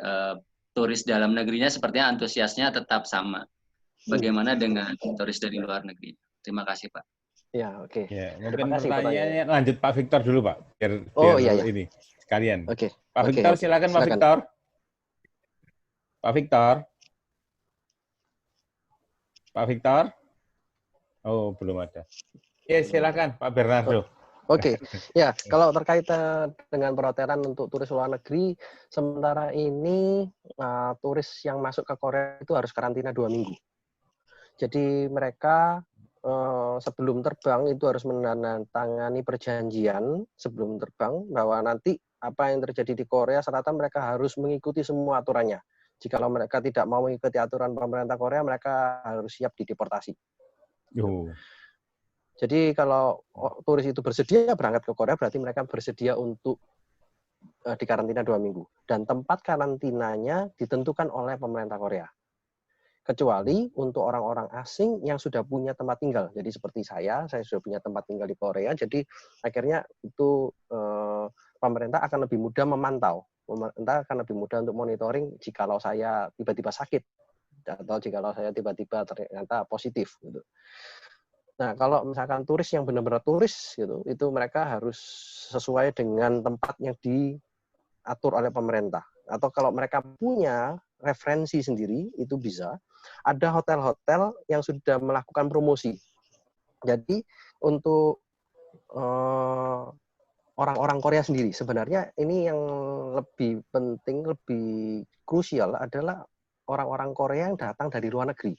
turis dalam negerinya sepertinya antusiasnya tetap sama. Bagaimana dengan turis dari luar negeri? Terima kasih, Pak. Ya, oke. Ya, mungkin pertanyaannya lanjut Pak Victor dulu, Pak. Biar iya. Ini sekalian. Oke. Pak Victor, silakan Pak Victor. Pak Victor. Pak Victor? Oh, belum ada. Ya, silakan Pak Bernardo. Oke. Ya, kalau terkait dengan perhotelan untuk turis luar negeri, sementara ini turis yang masuk ke Korea itu harus karantina 2 minggu. Jadi mereka sebelum terbang itu harus menandatangani perjanjian sebelum terbang bahwa nanti apa yang terjadi di Korea Selatan mereka harus mengikuti semua aturannya. Jikalau mereka tidak mau mengikuti aturan pemerintah Korea, mereka harus siap dideportasi. Jadi kalau turis itu bersedia berangkat ke Korea, berarti mereka bersedia untuk dikarantina 2 minggu. Dan tempat karantinanya ditentukan oleh pemerintah Korea. Kecuali untuk orang-orang asing yang sudah punya tempat tinggal. Jadi seperti saya sudah punya tempat tinggal di Korea, jadi akhirnya itu pemerintah akan lebih mudah memantau. Pemerintah akan lebih mudah untuk monitoring jikalau saya tiba-tiba sakit atau jikalau saya tiba-tiba ternyata positif gitu. Nah, kalau misalkan turis yang benar-benar turis gitu, itu mereka harus sesuai dengan tempat yang diatur oleh pemerintah. Atau kalau mereka punya referensi sendiri itu bisa. ada hotel-hotel yang sudah melakukan promosi. Jadi untuk orang-orang Korea sendiri, sebenarnya ini yang lebih penting, lebih krusial adalah orang-orang Korea yang datang dari luar negeri.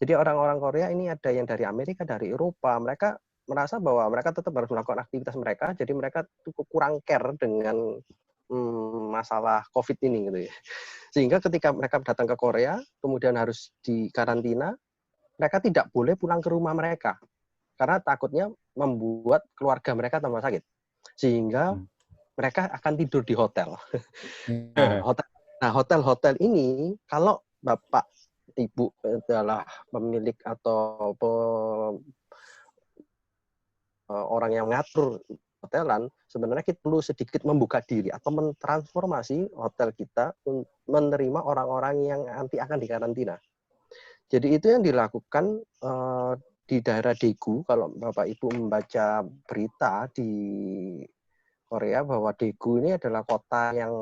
Jadi orang-orang Korea ini ada yang dari Amerika, dari Eropa, mereka merasa bahwa mereka tetap harus melakukan aktivitas mereka, jadi mereka cukup kurang care dengan masalah COVID ini gitu ya. Sehingga ketika mereka datang ke Korea, kemudian harus dikarantina, mereka tidak boleh pulang ke rumah mereka karena takutnya membuat keluarga mereka tambah sakit. Sehingga mereka akan tidur di hotel. Nah, hotel-hotel ini kalau Bapak Ibu adalah pemilik atau orang yang mengatur hotelan, sebenarnya kita perlu sedikit membuka diri atau mentransformasi hotel kita menerima orang-orang yang nanti akan dikarantina. Jadi itu yang dilakukan di daerah Daegu. Kalau Bapak Ibu membaca berita di Korea bahwa Daegu ini adalah kota yang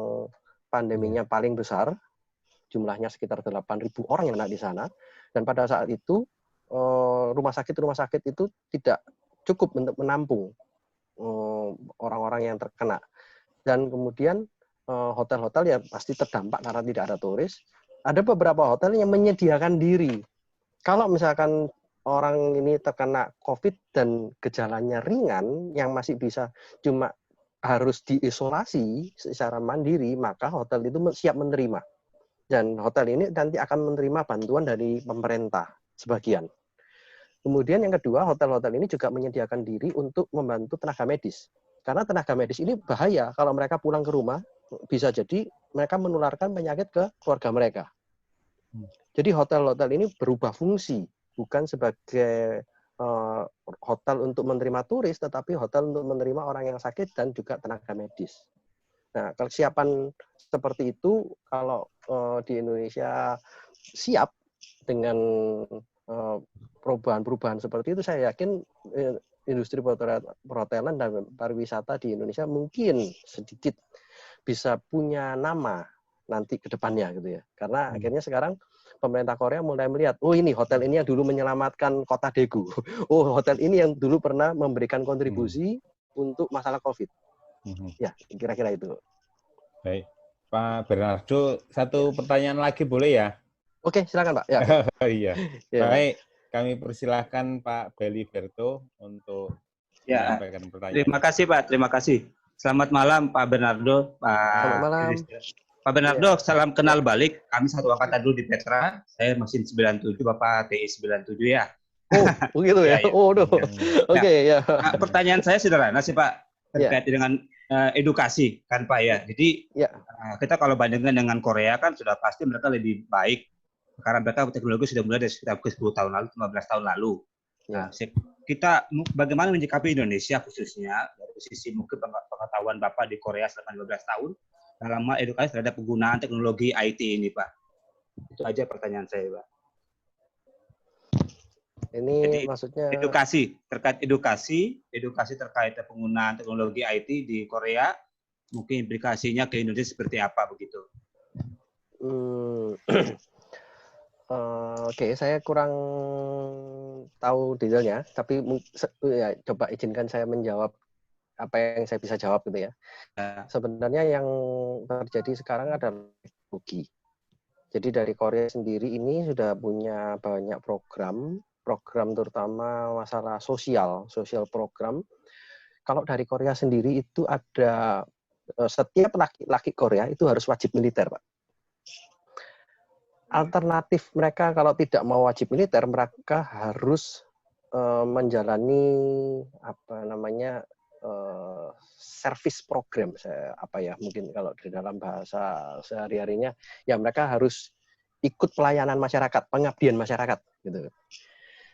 pandeminya paling besar, jumlahnya sekitar 8.000 orang yang ada di sana. Dan pada saat itu rumah sakit itu tidak cukup untuk menampung orang-orang yang terkena. Dan kemudian hotel-hotel ya pasti terdampak karena tidak ada turis. Ada beberapa hotel yang menyediakan diri. Kalau misalkan orang ini terkena COVID dan gejalanya ringan, yang masih bisa cuma harus diisolasi secara mandiri, maka hotel itu siap menerima. Dan hotel ini nanti akan menerima bantuan dari pemerintah sebagian. Kemudian yang kedua, hotel-hotel ini juga menyediakan diri untuk membantu tenaga medis. Karena tenaga medis ini bahaya kalau mereka pulang ke rumah, bisa jadi mereka menularkan penyakit ke keluarga mereka. Jadi hotel-hotel ini berubah fungsi, bukan sebagai hotel untuk menerima turis, tetapi hotel untuk menerima orang yang sakit dan juga tenaga medis. Nah, kesiapan seperti itu kalau di Indonesia siap dengan perubahan-perubahan seperti itu, saya yakin industri perhotelan dan pariwisata di Indonesia mungkin sedikit bisa punya nama nanti ke depannya gitu ya. Karena akhirnya sekarang pemerintah Korea mulai melihat, oh ini hotel ini yang dulu menyelamatkan kota Daegu. Oh, hotel ini yang dulu pernah memberikan kontribusi untuk masalah COVID. Ya, kira-kira itu. Baik. Pak Bernardo, satu pertanyaan lagi boleh ya? Oke, silakan Pak. Ya. Iya. Ya. Baik, kami persilahkan Pak Beliberto untuk menyampaikan pertanyaan. Terima kasih Pak, terima kasih. Selamat malam Pak Bernardo, Pak. Selamat malam. Pak Bernardo, salam kenal balik. Kami satu angkatan dulu di Petra. Saya mesin 97, Bapak TI 97 ya. Oh, begitu ya? Oh, oke, ya. Nah, pertanyaan saya sederhana sih Pak, terkait dengan edukasi kan Pak ya. Jadi kita kalau bandingkan dengan Korea kan sudah pasti mereka lebih baik. Karena mereka teknologi sudah mulai dari sekitar 10 tahun lalu, 15 tahun lalu. Nah, kita bagaimana menyikapi Indonesia khususnya dari sisi mungkin pengetahuan Bapak di Korea selama 15 tahun dalam edukasi terhadap penggunaan teknologi IT ini, Pak. Itu aja pertanyaan saya, Pak. Ini jadi, maksudnya edukasi terkait edukasi terkait penggunaan teknologi IT di Korea, mungkin implikasinya ke Indonesia seperti apa begitu? Oke, saya kurang tahu detailnya, tapi ya, coba izinkan saya menjawab apa yang saya bisa jawab gitu ya. Sebenarnya yang terjadi sekarang adalah teknologi. Jadi dari Korea sendiri ini sudah punya banyak program terutama masalah sosial program. Kalau dari Korea sendiri itu ada setiap laki-laki Korea itu harus wajib militer, Pak. Alternatif mereka kalau tidak mau wajib militer, mereka harus menjalani service program, mungkin kalau di dalam bahasa sehari-harinya, ya mereka harus ikut pelayanan masyarakat, pengabdian masyarakat, gitu.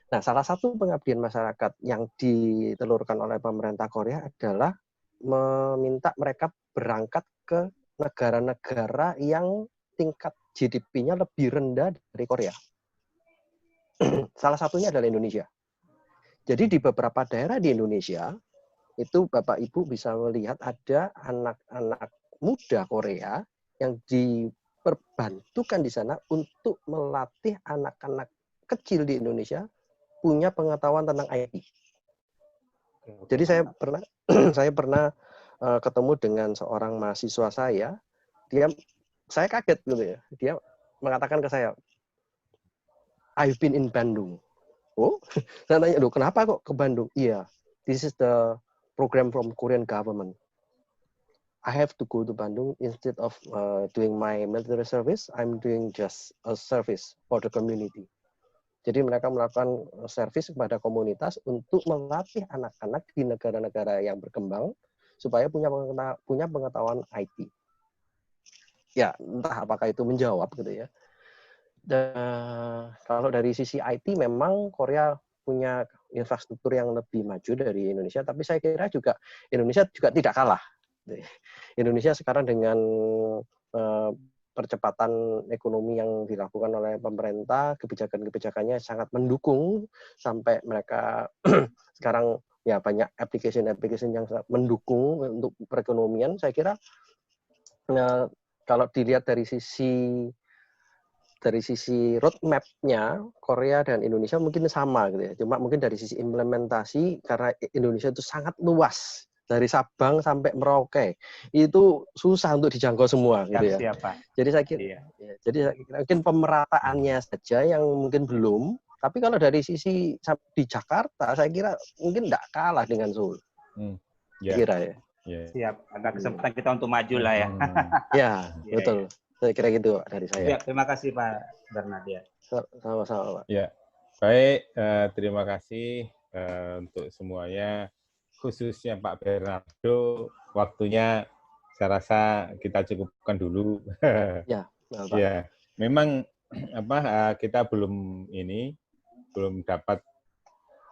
Nah, salah satu pengabdian masyarakat yang ditelurkan oleh pemerintah Korea adalah meminta mereka berangkat ke negara-negara yang tingkat GDP-nya lebih rendah dari Korea. Salah satunya adalah Indonesia. Jadi di beberapa daerah di Indonesia, itu Bapak Ibu bisa melihat ada anak-anak muda Korea yang diperbantukan di sana untuk melatih anak-anak kecil di Indonesia punya pengetahuan tentang IT. Jadi saya pernah ketemu dengan seorang mahasiswa saya kaget gitu ya. Dia mengatakan ke saya, I've been in Bandung. Oh, saya tanya, loh kenapa kok ke Bandung? Iya, this is the program from Korean government. I have to go to Bandung instead of doing my military service. I'm doing just a service for the community. Jadi mereka melakukan service kepada komunitas untuk melatih anak-anak di negara-negara yang berkembang supaya punya pengetahuan IT. Ya, entah apakah itu menjawab gitu ya. Dan kalau dari sisi IT memang Korea punya infrastruktur yang lebih maju dari Indonesia, tapi saya kira juga Indonesia juga tidak kalah. Indonesia sekarang dengan percepatan ekonomi yang dilakukan oleh pemerintah, kebijakan-kebijakannya sangat mendukung sampai mereka sekarang ya banyak application yang mendukung untuk perekonomian. Saya kira kalau dilihat dari sisi roadmap-nya Korea dan Indonesia mungkin sama gitu ya. Cuma mungkin dari sisi implementasi karena Indonesia itu sangat luas dari Sabang sampai Merauke itu susah untuk dijangkau semua gitu ya. Jadi saya kira mungkin pemerataannya saja yang mungkin belum. Tapi kalau dari sisi di Jakarta saya kira mungkin tidak kalah dengan Seoul. Kira ya. Siap. Ada kesempatan kita untuk maju lah ya. Ya betul. Saya kira gitu dari saya. Ya, terima kasih Pak Bernard ya. Sama-sama Pak. Ya, baik. Terima kasih untuk semuanya, khususnya Pak Bernardo. Waktunya saya rasa kita cukupkan dulu. Ya, Pak. Ya, memang kita belum dapat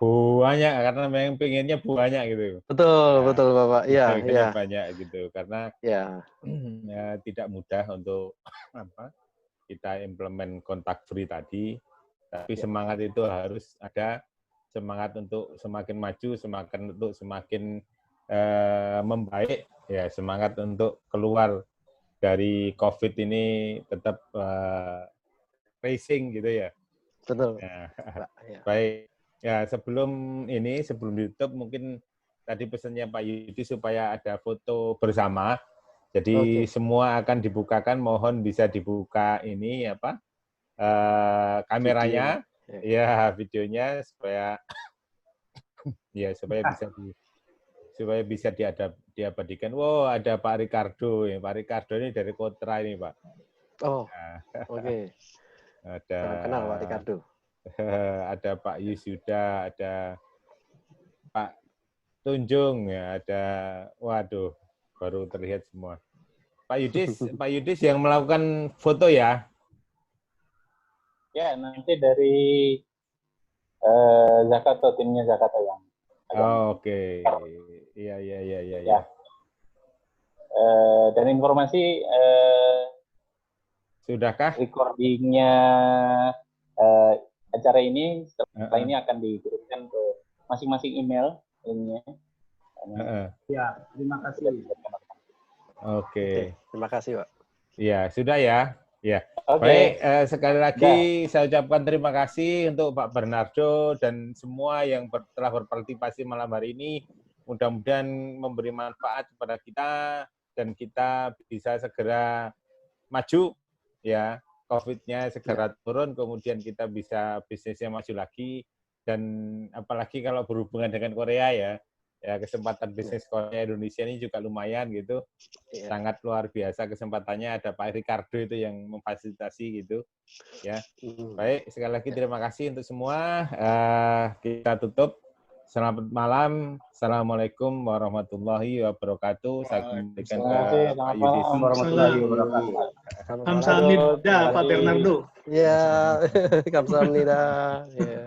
banyak karena memang pengennya banyak gitu. Betul Bapak. Iya, iya. Banyak gitu karena ya tidak mudah untuk kita implement kontak free tadi. Tapi semangat itu harus ada, semangat untuk semakin maju, semangat untuk semakin membaik, ya semangat untuk keluar dari COVID ini tetap racing gitu ya. Betul. Nah, baik. Ya, sebelum ditutup mungkin tadi pesannya Pak Yudi supaya ada foto bersama. Jadi semua akan dibukakan, mohon bisa dibuka kameranya, videonya supaya bisa diabadikan. Wow, ada Pak Ricardo. Pak Ricardo ini dari Kotra ini, Pak. Oh, oke. Ada kenal Pak Ricardo. Ada Pak Yusuda, ada Pak Tunjung, ya ada, waduh, baru terlihat semua. Pak Yudis yang melakukan foto ya? Ya, nanti dari Zakato, timnya Zakato yang. Oke. Iya. Ya. Dan informasi sudahkah? Recordingnya acara ini setelah ini akan dikirimkan ke masing-masing email linknya. Ya, terima kasih. Oke. Terima kasih, Pak. Ya, sudah ya. Ya. Baik, sekali lagi saya ucapkan terima kasih untuk Pak Bernardo dan semua yang telah berpartisipasi malam hari ini. Mudah-mudahan memberi manfaat kepada kita dan kita bisa segera maju ya. COVID-nya segera turun, kemudian kita bisa bisnisnya maju lagi, dan apalagi kalau berhubungan dengan Korea ya kesempatan bisnis Korea Indonesia ini juga lumayan gitu, sangat luar biasa kesempatannya. Ada Pak Ricardo itu yang memfasilitasi gitu ya. Baik, sekali lagi terima kasih untuk semua. Kita tutup. Selamat malam. Assalamualaikum warahmatullahi wabarakatuh. Saya kembalikan ke Pak Yudi. Warahmatullahi wabarakatuh. Kamsahamnida Pak Bernardo. Ya, kamsahamnida. Ya.